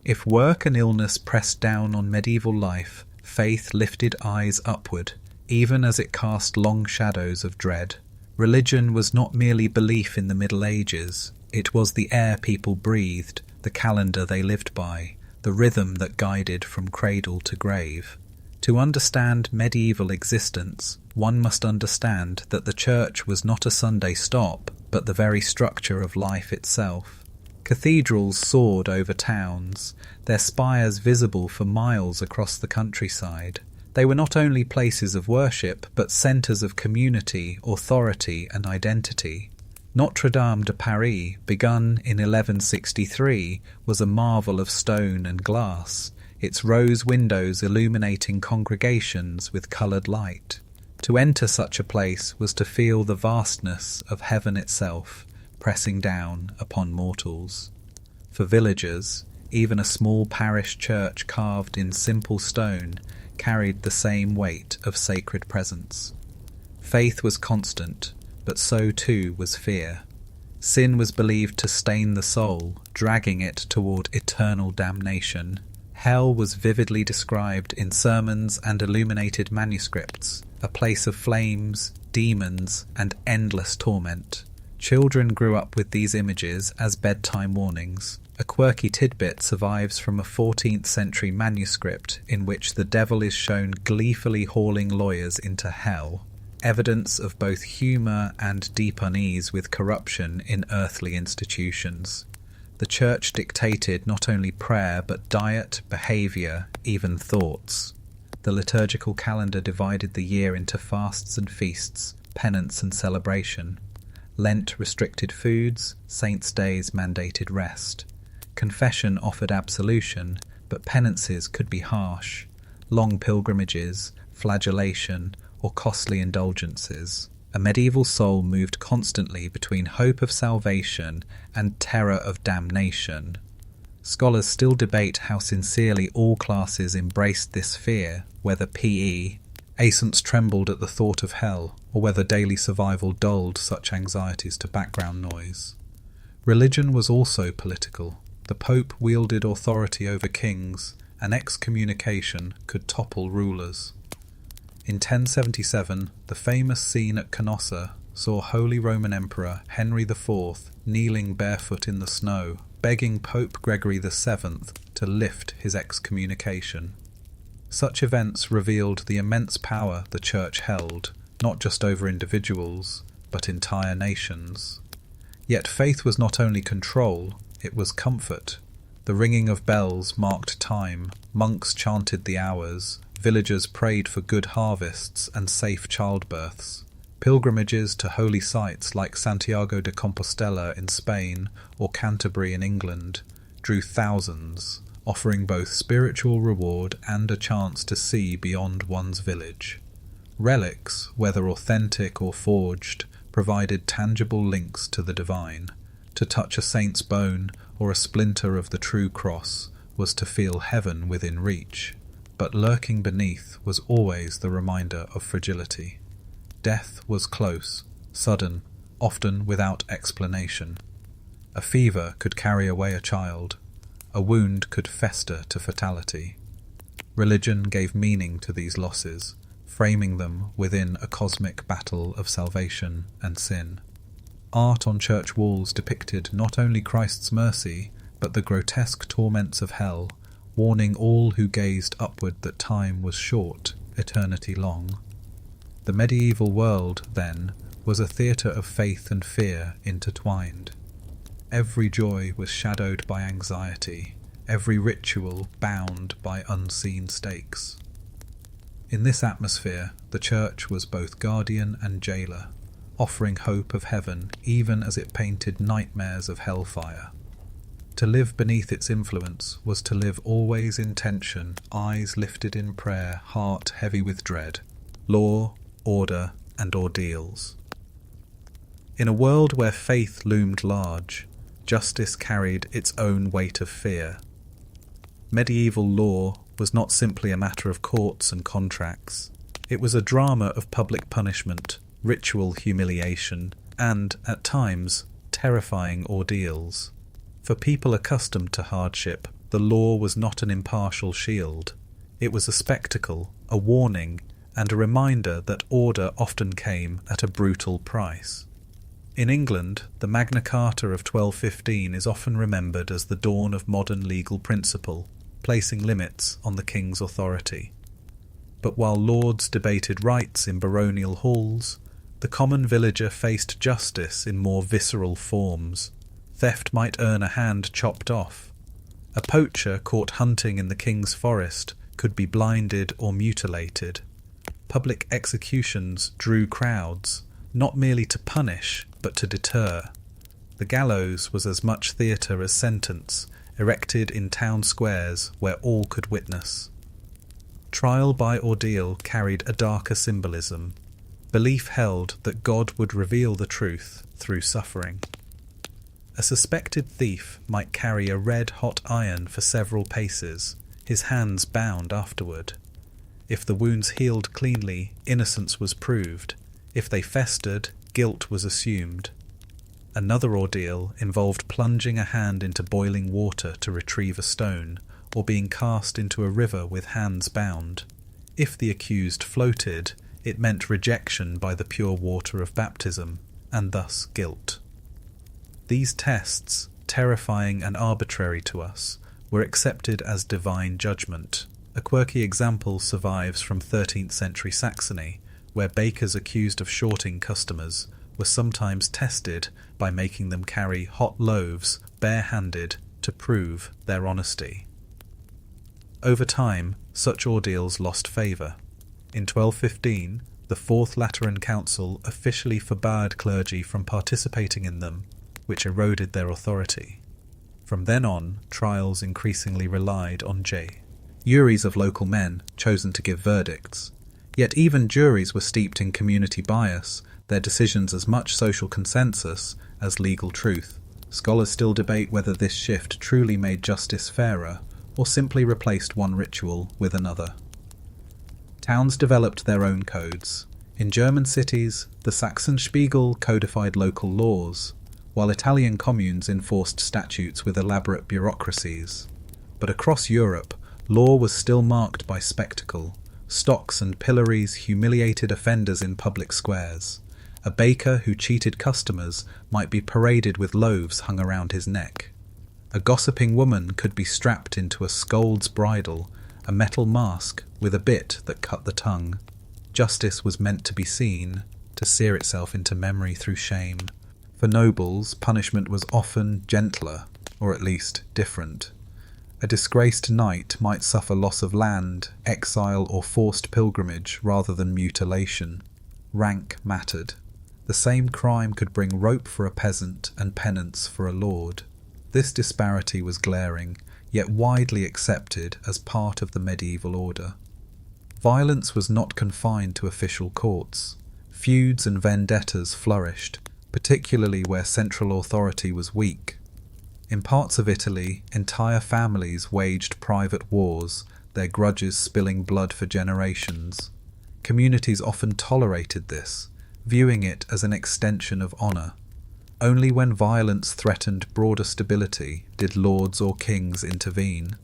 If work and illness pressed down on medieval life, faith lifted eyes upward, even as it cast long shadows of dread. Religion was not merely belief in the Middle Ages, it was the air people breathed, the calendar they lived by, the rhythm that guided from cradle to grave. To understand medieval existence, one must understand that the church was not a Sunday stop, but the very structure of life itself. Cathedrals soared over towns, their spires visible for miles across the countryside. They were not only places of worship, but centres of community, authority, and identity. Notre Dame de Paris, begun in 1163, was a marvel of stone and glass, its rose windows illuminating congregations with coloured light. To enter such a place was to feel the vastness of heaven itself, pressing down upon mortals. For villagers, even a small parish church carved in simple stone carried the same weight of sacred presence. Faith was constant, but so too was fear. Sin was believed to stain the soul, dragging it toward eternal damnation. Hell was vividly described in sermons and illuminated manuscripts, a place of flames, demons, and endless torment. Children grew up with these images as bedtime warnings. A quirky tidbit survives from a 14th century manuscript in which the devil is shown gleefully hauling lawyers into hell, evidence of both humour and deep unease with corruption in earthly institutions. The church dictated not only prayer but diet, behaviour, even thoughts. The liturgical calendar divided the year into fasts and feasts, penance and celebration. Lent restricted foods, saints' days mandated rest. Confession offered absolution, but penances could be harsh. Long pilgrimages, flagellation, or costly indulgences. A medieval soul moved constantly between hope of salvation and terror of damnation. Scholars still debate how sincerely all classes embraced this fear, whether peasants trembled at the thought of hell, or whether daily survival dulled such anxieties to background noise. Religion was also political. The Pope wielded authority over kings, and excommunication could topple rulers. In 1077, the famous scene at Canossa saw Holy Roman Emperor Henry IV kneeling barefoot in the snow, begging Pope Gregory VII to lift his excommunication. Such events revealed the immense power the Church held, not just over individuals, but entire nations. Yet faith was not only control, it was comfort. The ringing of bells marked time, monks chanted the hours, villagers prayed for good harvests and safe childbirths. Pilgrimages to holy sites like Santiago de Compostela in Spain or Canterbury in England drew thousands, offering both spiritual reward and a chance to see beyond one's village. Relics, whether authentic or forged, provided tangible links to the divine. To touch a saint's bone or a splinter of the true cross was to feel heaven within reach. But lurking beneath was always the reminder of fragility. Death was close, sudden, often without explanation. A fever could carry away a child. A wound could fester to fatality. Religion gave meaning to these losses, framing them within a cosmic battle of salvation and sin. Art on church walls depicted not only Christ's mercy, but the grotesque torments of hell, warning all who gazed upward that time was short, eternity long. The medieval world, then, was a theatre of faith and fear intertwined. Every joy was shadowed by anxiety, every ritual bound by unseen stakes. In this atmosphere, the church was both guardian and jailer, offering hope of heaven even as it painted nightmares of hellfire. To live beneath its influence was to live always in tension, eyes lifted in prayer, heart heavy with dread, law, order, and ordeals. In a world where faith loomed large, justice carried its own weight of fear. Medieval law was not simply a matter of courts and contracts. It was a drama of public punishment, ritual humiliation, and, at times, terrifying ordeals. For people accustomed to hardship, the law was not an impartial shield. It was a spectacle, a warning, and a reminder that order often came at a brutal price. In England, the Magna Carta of 1215 is often remembered as the dawn of modern legal principle, placing limits on the king's authority. But while lords debated rights in baronial halls, the common villager faced justice in more visceral forms. Theft might earn a hand chopped off. A poacher caught hunting in the king's forest could be blinded or mutilated. Public executions drew crowds, not merely to punish, but to deter. The gallows was as much theatre as sentence, erected in town squares where all could witness. Trial by ordeal carried a darker symbolism. Belief held that God would reveal the truth through suffering. A suspected thief might carry a red-hot iron for several paces, his hands bound afterward. If the wounds healed cleanly, innocence was proved. If they festered, guilt was assumed. Another ordeal involved plunging a hand into boiling water to retrieve a stone, or being cast into a river with hands bound. If the accused floated, it meant rejection by the pure water of baptism, and thus guilt. These tests, terrifying and arbitrary to us, were accepted as divine judgment. A quirky example survives from 13th century Saxony, where bakers accused of shorting customers were sometimes tested by making them carry hot loaves bare-handed to prove their honesty. Over time, such ordeals lost favour. In 1215, the Fourth Lateran Council officially forbade clergy from participating in them, which eroded their authority. From then on, trials increasingly relied on juries of local men chosen to give verdicts. Yet even juries were steeped in community bias, their decisions as much social consensus as legal truth. Scholars still debate whether this shift truly made justice fairer or simply replaced one ritual with another. Towns developed their own codes. In German cities, the Sachsenspiegel codified local laws, while Italian communes enforced statutes with elaborate bureaucracies. But across Europe, law was still marked by spectacle. Stocks and pillories humiliated offenders in public squares. A baker who cheated customers might be paraded with loaves hung around his neck. A gossiping woman could be strapped into a scold's bridle, a metal mask with a bit that cut the tongue. Justice was meant to be seen, to sear itself into memory through shame. For nobles, punishment was often gentler, or at least different. A disgraced knight might suffer loss of land, exile, or forced pilgrimage rather than mutilation. Rank mattered. The same crime could bring rope for a peasant and penance for a lord. This disparity was glaring, yet widely accepted as part of the medieval order. Violence was not confined to official courts. Feuds and vendettas flourished, particularly where central authority was weak. In parts of Italy, entire families waged private wars, their grudges spilling blood for generations. Communities often tolerated this, viewing it as an extension of honour. Only when violence threatened broader stability did lords or kings intervene.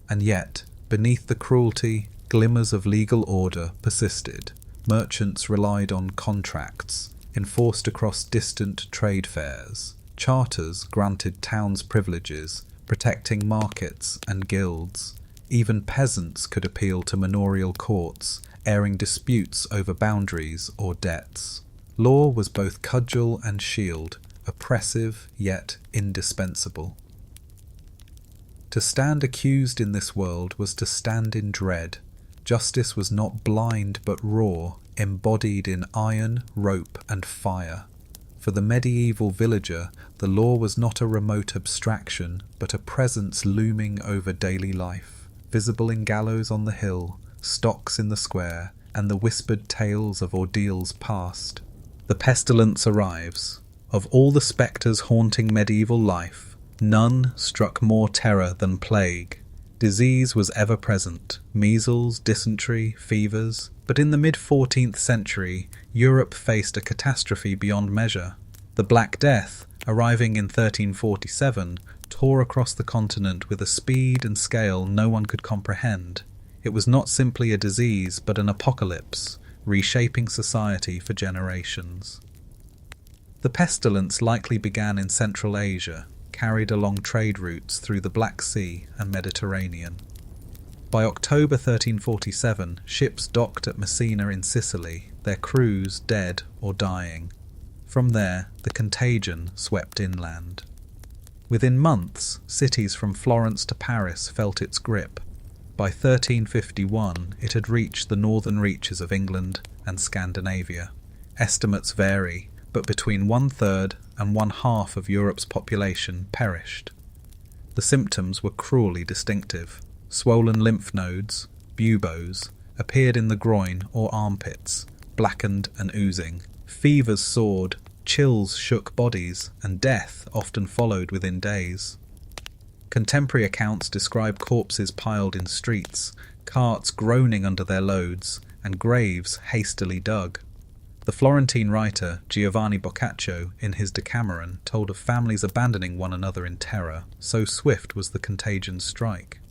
And yet, beneath the cruelty, glimmers of legal order persisted. Merchants relied on contracts, enforced across distant trade fairs. Charters granted towns privileges, protecting markets and guilds. Even peasants could appeal to manorial courts, airing disputes over boundaries or debts. Law was both cudgel and shield, oppressive yet indispensable. To stand accused in this world was to stand in dread. Justice was not blind but raw, embodied in iron, rope, and fire. For the medieval villager, the law was not a remote abstraction, but a presence looming over daily life, visible in gallows on the hill, stocks in the square, and the whispered tales of ordeals past. The pestilence arrives. Of all the spectres haunting medieval life, none struck more terror than plague. Disease was ever present, measles, dysentery, fevers, but in the mid-14th century, Europe faced a catastrophe beyond measure. The Black Death, arriving in 1347, tore across the continent with a speed and scale no one could comprehend. It was not simply a disease, but an apocalypse, reshaping society for generations. The pestilence likely began in Central Asia, carried along trade routes through the Black Sea and Mediterranean. By October 1347, ships docked at Messina in Sicily, their crews dead or dying. From there, the contagion swept inland. Within months, cities from Florence to Paris felt its grip. By 1351, it had reached the northern reaches of England and Scandinavia. Estimates vary, but between 1/3 and 1/2 of Europe's population perished. The symptoms were cruelly distinctive. Swollen lymph nodes, buboes, appeared in the groin or armpits, blackened and oozing. Fevers soared, chills shook bodies, and death often followed within days. Contemporary accounts describe corpses piled in streets, carts groaning under their loads, and graves hastily dug. The Florentine writer Giovanni Boccaccio, in his Decameron, told of families abandoning one another in terror, so swift was the contagion's strike.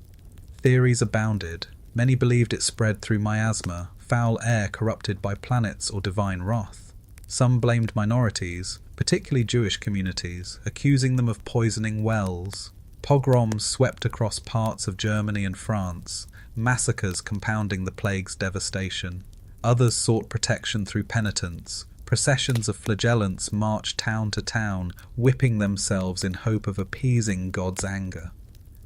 Theories abounded. Many believed it spread through miasma, foul air corrupted by planets or divine wrath. Some blamed minorities, particularly Jewish communities, accusing them of poisoning wells. Pogroms swept across parts of Germany and France, massacres compounding the plague's devastation. Others sought protection through penitence. Processions of flagellants marched town to town, whipping themselves in hope of appeasing God's anger.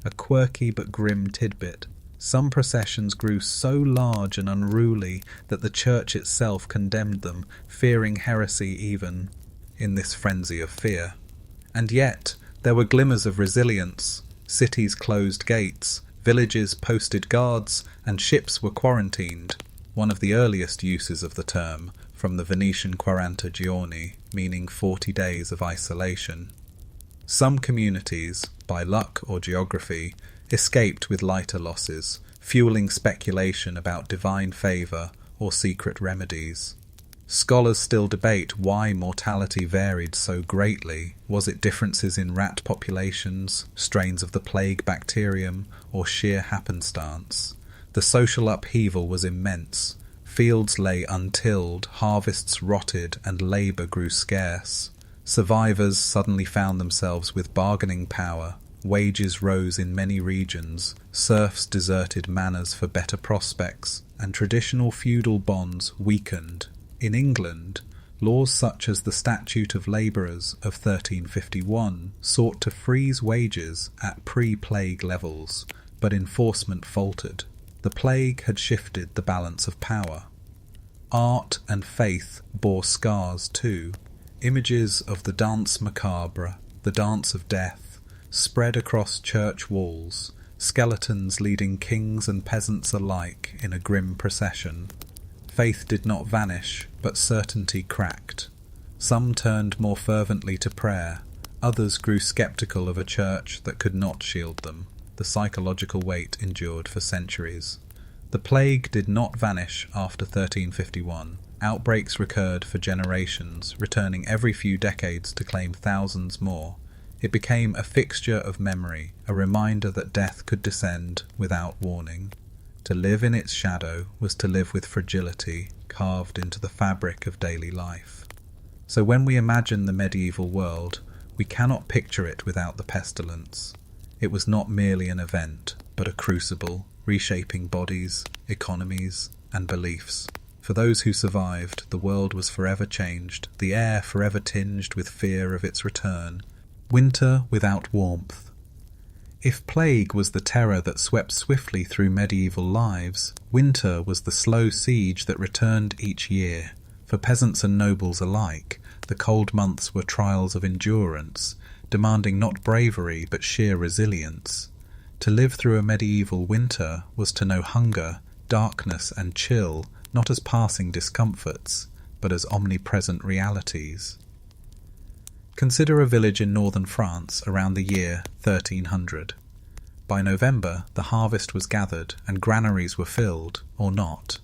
A quirky but grim tidbit. Some processions grew so large and unruly that the church itself condemned them, fearing heresy even in this frenzy of fear. And yet, there were glimmers of resilience. Cities closed gates, villages posted guards, and ships were quarantined. One of the earliest uses of the term, from the Venetian 40 giorni, meaning 40 days of isolation. Some communities, by luck or geography, escaped with lighter losses, fueling speculation about divine favour or secret remedies. Scholars still debate why mortality varied so greatly. Was it differences in rat populations, strains of the plague bacterium, or sheer happenstance? The social upheaval was immense. Fields lay untilled, harvests rotted, and labour grew scarce. Survivors suddenly found themselves with bargaining power. Wages rose in many regions, serfs deserted manors for better prospects, and traditional feudal bonds weakened. In England, laws such as the Statute of Labourers of 1351 sought to freeze wages at pre-plague levels, but enforcement faltered. The plague had shifted the balance of power. Art and faith bore scars too. Images of the danse macabre, the dance of death, spread across church walls, skeletons leading kings and peasants alike in a grim procession. Faith did not vanish, but certainty cracked. Some turned more fervently to prayer, others grew sceptical of a church that could not shield them. The psychological weight endured for centuries. The plague did not vanish after 1351. Outbreaks recurred for generations, returning every few decades to claim thousands more. It became a fixture of memory, a reminder that death could descend without warning. To live in its shadow was to live with fragility carved into the fabric of daily life. So when we imagine the medieval world, we cannot picture it without the pestilence. It was not merely an event, but a crucible, reshaping bodies, economies, and beliefs. For those who survived, the world was forever changed, the air forever tinged with fear of its return. Winter without warmth. If plague was the terror that swept swiftly through medieval lives, winter was the slow siege that returned each year. For peasants and nobles alike, the cold months were trials of endurance, demanding not bravery but sheer resilience. To live through a medieval winter was to know hunger, darkness, and chill, not as passing discomforts, but as omnipresent realities. Consider a village in northern France around the year 1300. By November, the harvest was gathered and granaries were filled, or not.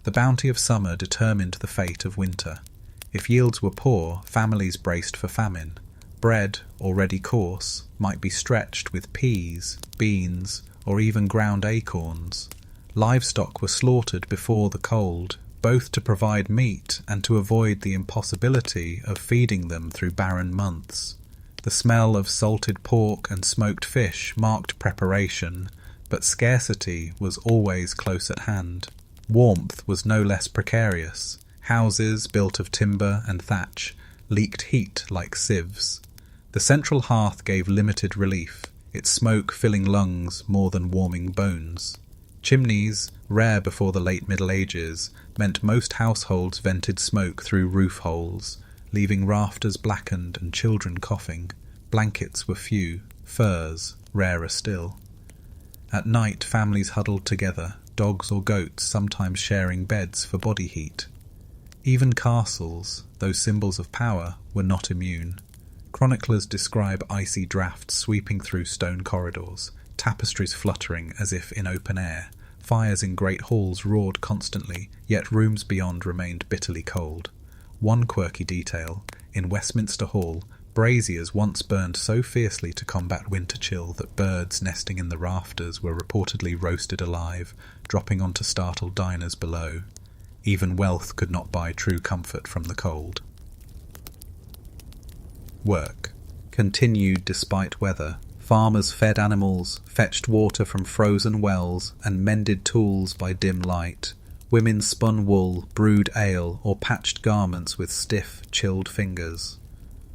The bounty of summer determined the fate of winter. If yields were poor, families braced for famine. Bread, already coarse, might be stretched with peas, beans, or even ground acorns. Livestock were slaughtered before the cold, both to provide meat and to avoid the impossibility of feeding them through barren months. The smell of salted pork and smoked fish marked preparation, but scarcity was always close at hand. Warmth was no less precarious. Houses built of timber and thatch leaked heat like sieves. The central hearth gave limited relief, its smoke filling lungs more than warming bones. Chimneys, rare before the late Middle Ages, meant most households vented smoke through roof holes, leaving rafters blackened and children coughing. Blankets were few, furs rarer still. At night families huddled together, dogs or goats sometimes sharing beds for body heat. Even castles, those symbols of power, were not immune. Chroniclers describe icy drafts sweeping through stone corridors, tapestries fluttering as if in open air. Fires in great halls roared constantly, yet rooms beyond remained bitterly cold. One quirky detail, in Westminster Hall, braziers once burned so fiercely to combat winter chill that birds nesting in the rafters were reportedly roasted alive, dropping onto startled diners below. Even wealth could not buy true comfort from the cold. Work continued despite weather. Farmers fed animals, fetched water from frozen wells, and mended tools by dim light. Women spun wool, brewed ale, or patched garments with stiff, chilled fingers.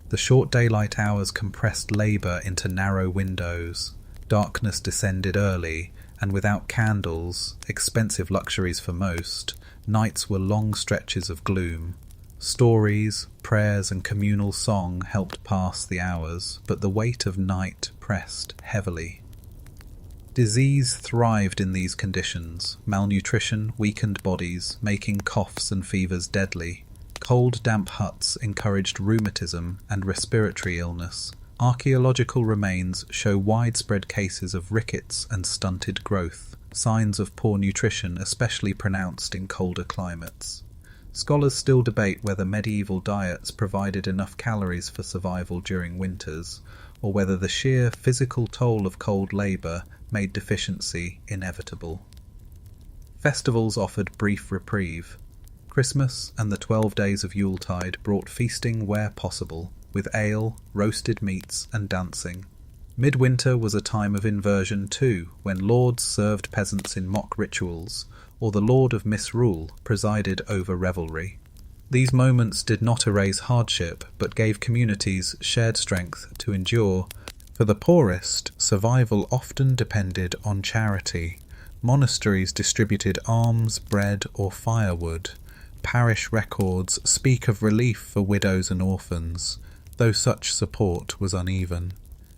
The short daylight hours compressed labour into narrow windows. Darkness descended early, and without candles, expensive luxuries for most, nights were long stretches of gloom. Stories, prayers, and communal song helped pass the hours, but the weight of night pressed heavily. Disease thrived in these conditions. Malnutrition weakened bodies, making coughs and fevers deadly. Cold, damp huts encouraged rheumatism and respiratory illness. Archaeological remains show widespread cases of rickets and stunted growth, signs of poor nutrition especially pronounced in colder climates. Scholars still debate whether medieval diets provided enough calories for survival during winters, or whether the sheer physical toll of cold labour made deficiency inevitable. Festivals offered brief reprieve. Christmas and the 12 days of Yuletide brought feasting where possible, with ale, roasted meats, and dancing. Midwinter was a time of inversion too, when lords served peasants in mock rituals, or the Lord of Misrule presided over revelry. These moments did not erase hardship, but gave communities shared strength to endure. For the poorest, survival often depended on charity. Monasteries distributed alms, bread, or firewood. Parish records speak of relief for widows and orphans, though such support was uneven.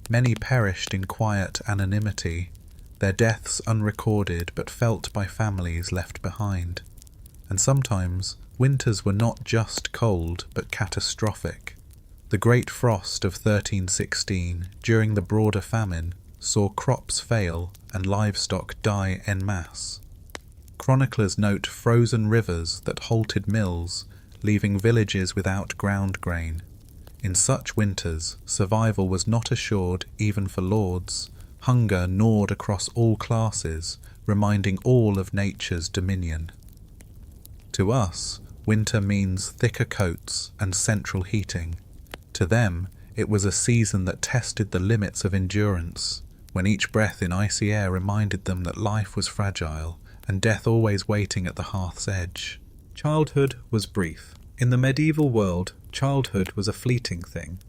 Many perished in quiet anonymity, their deaths unrecorded but felt by families left behind. And sometimes winters were not just cold but catastrophic. The Great Frost of 1316, during the broader famine, saw crops fail and livestock die en masse. Chroniclers note frozen rivers that halted mills, leaving villages without ground grain. In such winters, survival was not assured even for lords. Hunger gnawed across all classes, reminding all of nature's dominion. To us, winter means thicker coats and central heating. To them, it was a season that tested the limits of endurance, when each breath in icy air reminded them that life was fragile and death always waiting at the hearth's edge. Childhood was brief. In the medieval world, childhood was a fleeting thing.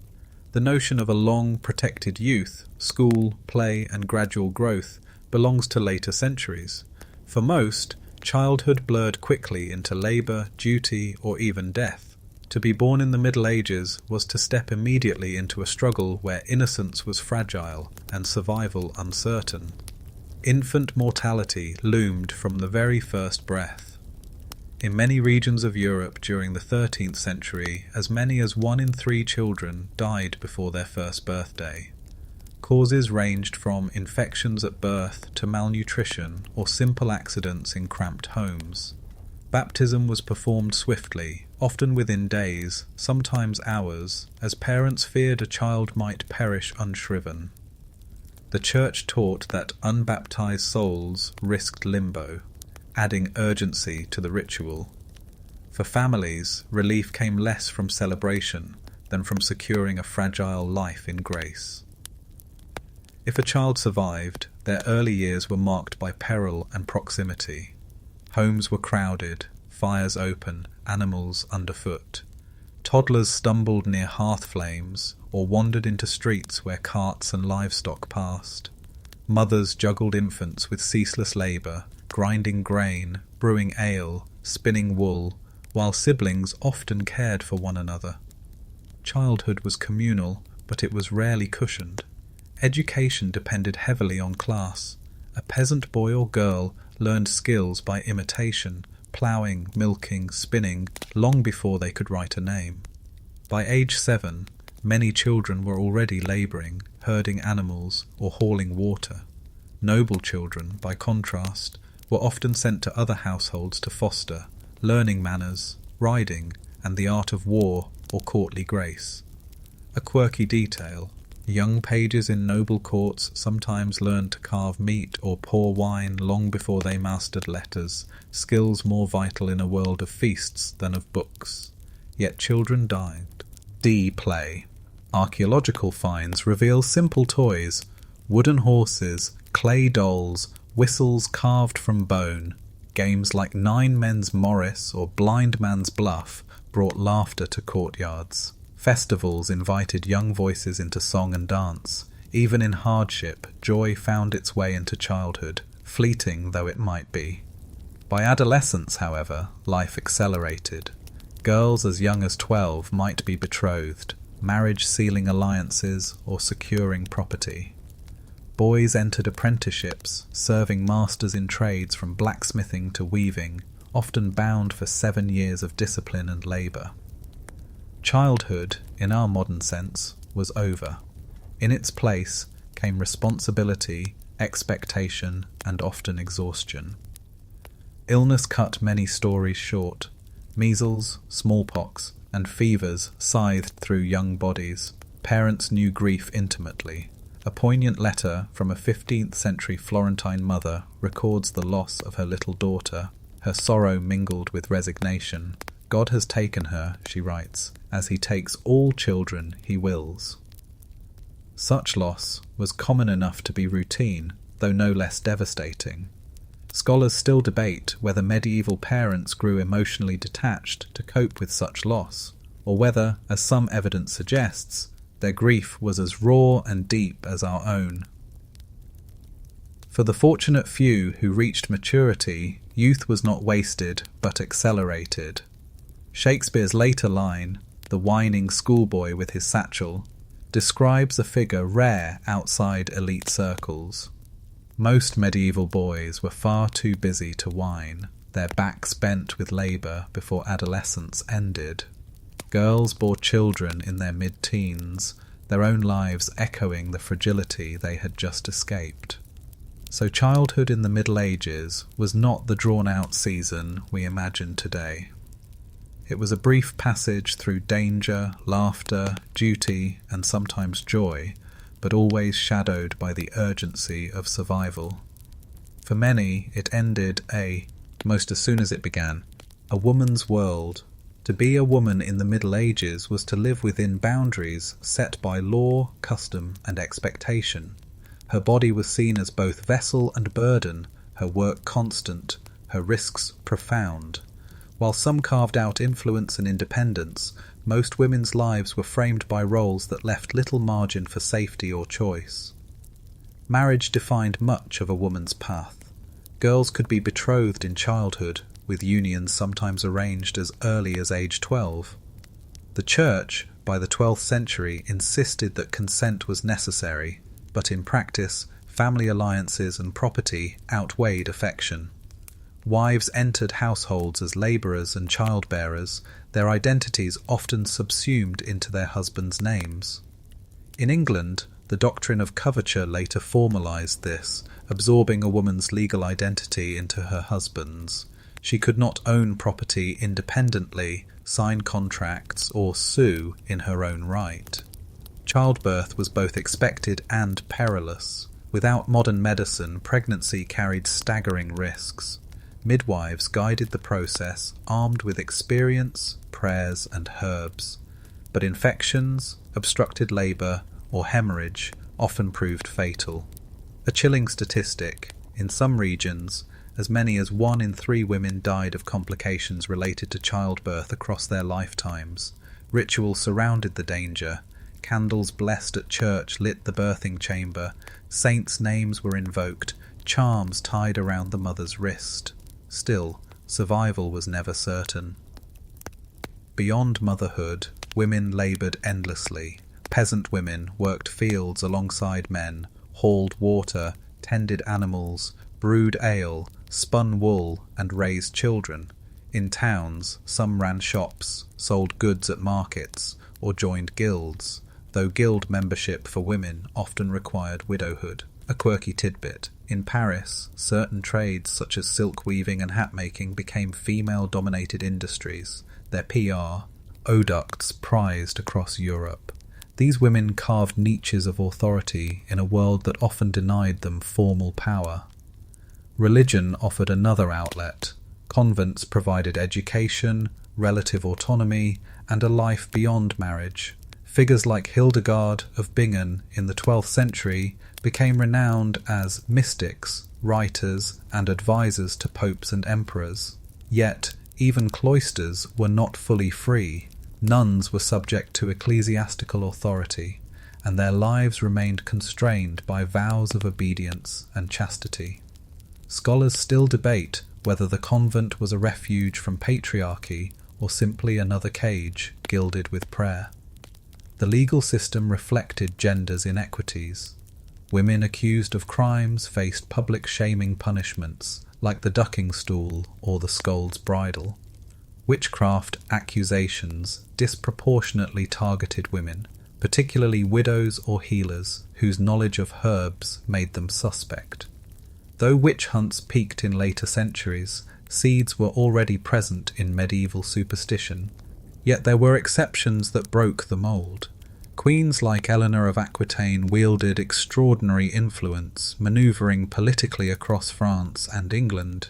The notion of a long, protected youth, school, play, and gradual growth belongs to later centuries. For most, childhood blurred quickly into labour, duty, or even death. To be born in the Middle Ages was to step immediately into a struggle where innocence was fragile and survival uncertain. Infant mortality loomed from the very first breath. In many regions of Europe during the 13th century, as many as 1 in 3 children died before their first birthday. Causes ranged from infections at birth to malnutrition or simple accidents in cramped homes. Baptism was performed swiftly, often within days, sometimes hours, as parents feared a child might perish unshriven. The Church taught that unbaptized souls risked limbo, adding urgency to the ritual. For families, relief came less from celebration than from securing a fragile life in grace. If a child survived, their early years were marked by peril and proximity. Homes were crowded, fires open, animals underfoot. Toddlers stumbled near hearth flames or wandered into streets where carts and livestock passed. Mothers juggled infants with ceaseless labour, grinding grain, brewing ale, spinning wool, while siblings often cared for one another. Childhood was communal, but it was rarely cushioned. Education depended heavily on class. A peasant boy or girl learned skills by imitation, ploughing, milking, spinning, long before they could write a name. By age 7, many children were already labouring, herding animals, or hauling water. Noble children, by contrast, were often sent to other households to foster, learning manners, riding, and the art of war or courtly grace. A quirky detail, Young pages in noble courts sometimes learned to carve meat or pour wine long before they mastered letters, skills more vital in a world of feasts than of books. Yet children died. D. Play. Archaeological finds reveal simple toys, wooden horses, clay dolls, whistles carved from bone. Games like Nine Men's Morris or Blind Man's Bluff brought laughter to courtyards. Festivals invited young voices into song and dance. Even in hardship, joy found its way into childhood, fleeting though it might be. By adolescence, however, life accelerated. Girls as young as 12 might be betrothed, marriage sealing alliances or securing property. Boys entered apprenticeships, serving masters in trades from blacksmithing to weaving, often bound for 7 years of discipline and labour. Childhood, in our modern sense, was over. In its place came responsibility, expectation, and often exhaustion. Illness cut many stories short. Measles, smallpox, and fevers scythed through young bodies. Parents knew grief intimately. A poignant letter from a 15th century Florentine mother records the loss of her little daughter, her sorrow mingled with resignation. God has taken her, she writes, as he takes all children he wills. Such loss was common enough to be routine, though no less devastating. Scholars still debate whether medieval parents grew emotionally detached to cope with such loss, or whether, as some evidence suggests, their grief was as raw and deep as our own. For the fortunate few who reached maturity, youth was not wasted but accelerated. Shakespeare's later line, "the whining schoolboy with his satchel," describes a figure rare outside elite circles. Most medieval boys were far too busy to whine, their backs bent with labour before adolescence ended. Girls bore children in their mid-teens, their own lives echoing the fragility they had just escaped. So childhood in the Middle Ages was not the drawn-out season we imagine today. It was a brief passage through danger, laughter, duty, and sometimes joy, but always shadowed by the urgency of survival. For many, it ended most as soon as it began, a woman's world. To be a woman in the Middle Ages was to live within boundaries set by law, custom, and expectation. Her body was seen as both vessel and burden, her work constant, her risks profound. While some carved out influence and independence, most women's lives were framed by roles that left little margin for safety or choice. Marriage defined much of a woman's path. Girls could be betrothed in childhood, with unions sometimes arranged as early as age 12. The Church, by the 12th century, insisted that consent was necessary, but in practice, family alliances and property outweighed affection. Wives entered households as labourers and childbearers, their identities often subsumed into their husbands' names. In England, the doctrine of coverture later formalised this, absorbing a woman's legal identity into her husband's. She could not own property independently, sign contracts, or sue in her own right. Childbirth was both expected and perilous. Without modern medicine, pregnancy carried staggering risks. Midwives guided the process, armed with experience, prayers, and herbs. But infections, obstructed labour, or hemorrhage often proved fatal. A chilling statistic: in some regions, as many as 1 in 3 women died of complications related to childbirth across their lifetimes. Ritual surrounded the danger. Candles blessed at church lit the birthing chamber. Saints' names were invoked. Charms tied around the mother's wrist. Still, survival was never certain. Beyond motherhood, women laboured endlessly. Peasant women worked fields alongside men, hauled water, tended animals, brewed ale, spun wool, and raised children. In towns, some ran shops, sold goods at markets, or joined guilds, though guild membership for women often required widowhood. A quirky tidbit: in Paris, certain trades such as silk weaving and hat making became female-dominated industries, their PR, oducts prized across Europe. These women carved niches of authority in a world that often denied them formal power. Religion offered another outlet. Convents provided education, relative autonomy, and a life beyond marriage. Figures like Hildegard of Bingen in the 12th century became renowned as mystics, writers, and advisors to popes and emperors. Yet, even cloisters were not fully free. Nuns were subject to ecclesiastical authority, and their lives remained constrained by vows of obedience and chastity. Scholars still debate whether the convent was a refuge from patriarchy or simply another cage gilded with prayer. The legal system reflected gender's inequities. Women accused of crimes faced public shaming punishments, like the ducking stool or the scold's bridle. Witchcraft accusations disproportionately targeted women, particularly widows or healers whose knowledge of herbs made them suspect. Though witch hunts peaked in later centuries, seeds were already present in medieval superstition. Yet there were exceptions that broke the mould. Queens like Eleanor of Aquitaine wielded extraordinary influence, manoeuvring politically across France and England.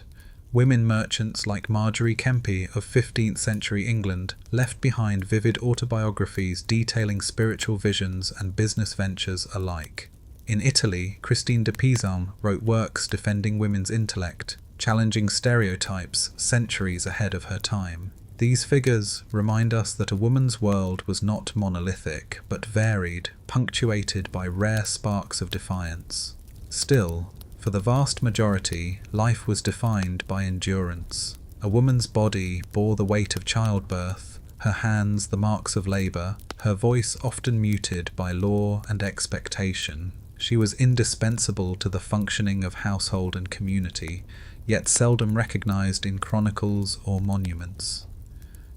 Women merchants like Marjorie Kempe of 15th century England left behind vivid autobiographies detailing spiritual visions and business ventures alike. In Italy, Christine de Pizan wrote works defending women's intellect, challenging stereotypes centuries ahead of her time. These figures remind us that a woman's world was not monolithic, but varied, punctuated by rare sparks of defiance. Still, for the vast majority, life was defined by endurance. A woman's body bore the weight of childbirth, her hands the marks of labour, her voice often muted by law and expectation. She was indispensable to the functioning of household and community, yet seldom recognised in chronicles or monuments.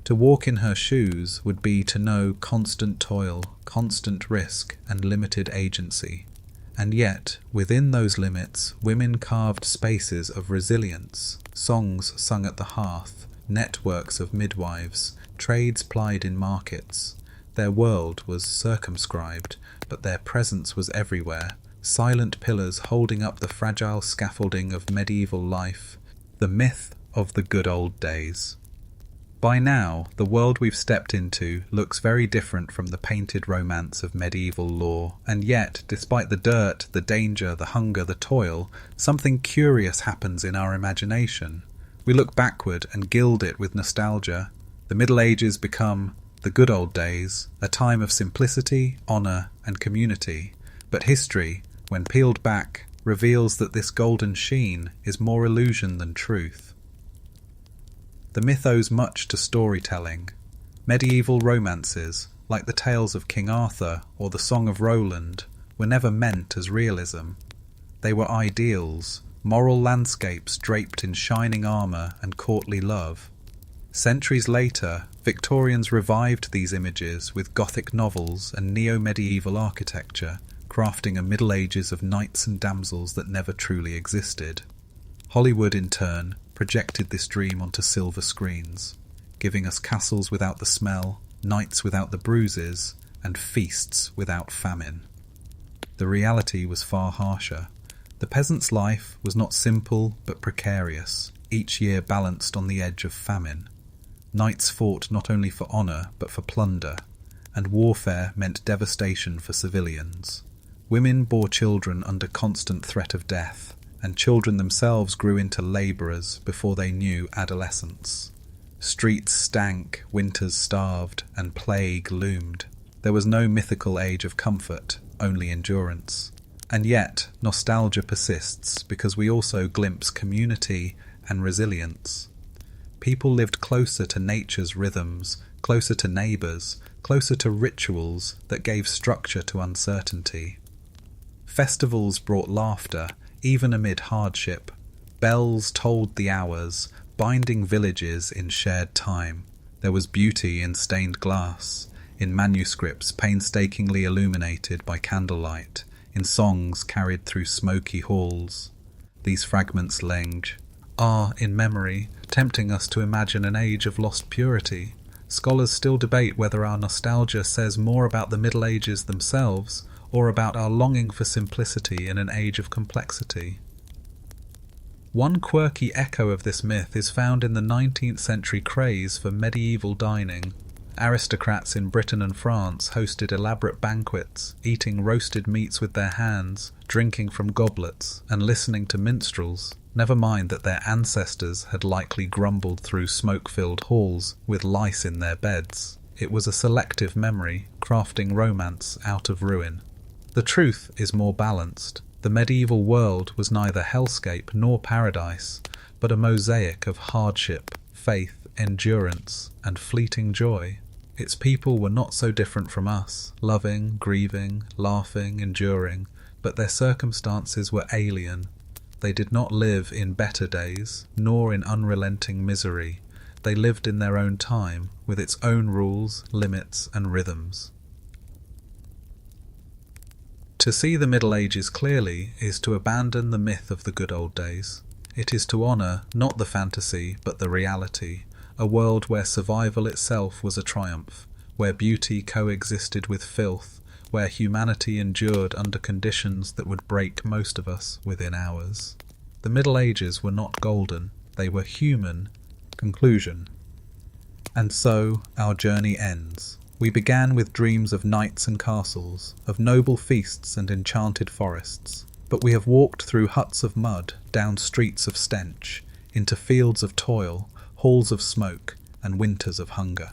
To walk in her shoes would be to know constant toil, constant risk, and limited agency. And yet, within those limits, women carved spaces of resilience, songs sung at the hearth, networks of midwives, trades plied in markets. Their world was circumscribed, but their presence was everywhere, silent pillars holding up the fragile scaffolding of medieval life, the myth of the good old days. By now, the world we've stepped into looks very different from the painted romance of medieval lore, and yet, despite the dirt, the danger, the hunger, the toil, something curious happens in our imagination. We look backward and gild it with nostalgia. The Middle Ages become the good old days, a time of simplicity, honour, and community. But history, when peeled back, reveals that this golden sheen is more illusion than truth. The myth owes much to storytelling. Medieval romances, like the tales of King Arthur or the Song of Roland, were never meant as realism. They were ideals, moral landscapes draped in shining armour and courtly love. Centuries later, Victorians revived these images with Gothic novels and neo-medieval architecture, crafting a Middle Ages of knights and damsels that never truly existed. Hollywood, in turn, projected this dream onto silver screens, giving us castles without the smell, knights without the bruises, and feasts without famine. The reality was far harsher. The peasant's life was not simple but precarious, each year balanced on the edge of famine. Knights fought not only for honour but for plunder, and warfare meant devastation for civilians. Women bore children under constant threat of death, and children themselves grew into labourers before they knew adolescence. Streets stank, winters starved, and plague loomed. There was no mythical age of comfort, only endurance. And yet, nostalgia persists because we also glimpse community and resilience. People lived closer to nature's rhythms, closer to neighbours, closer to rituals that gave structure to uncertainty. Festivals brought laughter, even amid hardship. Bells tolled the hours, binding villages in shared time. There was beauty in stained glass, in manuscripts painstakingly illuminated by candlelight, in songs carried through smoky halls. These fragments are, in memory, tempting us to imagine an age of lost purity, Scholars still debate whether our nostalgia says more about the Middle Ages themselves or about our longing for simplicity in an age of complexity. One quirky echo of this myth is found in the 19th century craze for medieval dining. Aristocrats in Britain and France hosted elaborate banquets, eating roasted meats with their hands, drinking from goblets, and listening to minstrels. Never mind that their ancestors had likely grumbled through smoke-filled halls with lice in their beds. It was a selective memory, crafting romance out of ruin. The truth is more balanced. The medieval world was neither hellscape nor paradise, but a mosaic of hardship, faith, endurance, and fleeting joy. Its people were not so different from us, loving, grieving, laughing, enduring, but their circumstances were alien. They did not live in better days, nor in unrelenting misery. They lived in their own time, with its own rules, limits, and rhythms. To see the Middle Ages clearly is to abandon the myth of the good old days. It is to honour not the fantasy, but the reality, a world where survival itself was a triumph, where beauty coexisted with filth, where humanity endured under conditions that would break most of us within hours. The Middle Ages were not golden, they were human. Conclusion. And so our journey ends. We began with dreams of knights and castles, of noble feasts and enchanted forests, but we have walked through huts of mud, down streets of stench, into fields of toil, halls of smoke, and winters of hunger.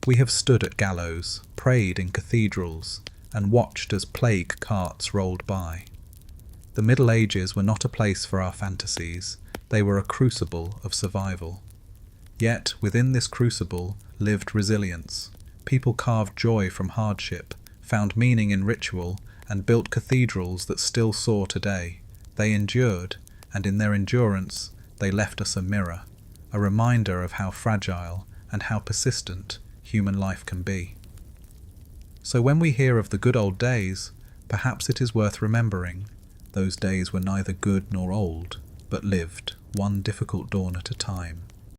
We have stood at gallows, prayed in cathedrals, and watched as plague carts rolled by. The Middle Ages were not a place for our fantasies, they were a crucible of survival. Yet within this crucible lived resilience. People carved joy from hardship, found meaning in ritual, and built cathedrals that still soar today. They endured, and in their endurance they left us a mirror, a reminder of how fragile and how persistent human life can be. So when we hear of the good old days, perhaps it is worth remembering those days were neither good nor old, but lived one difficult dawn at a time.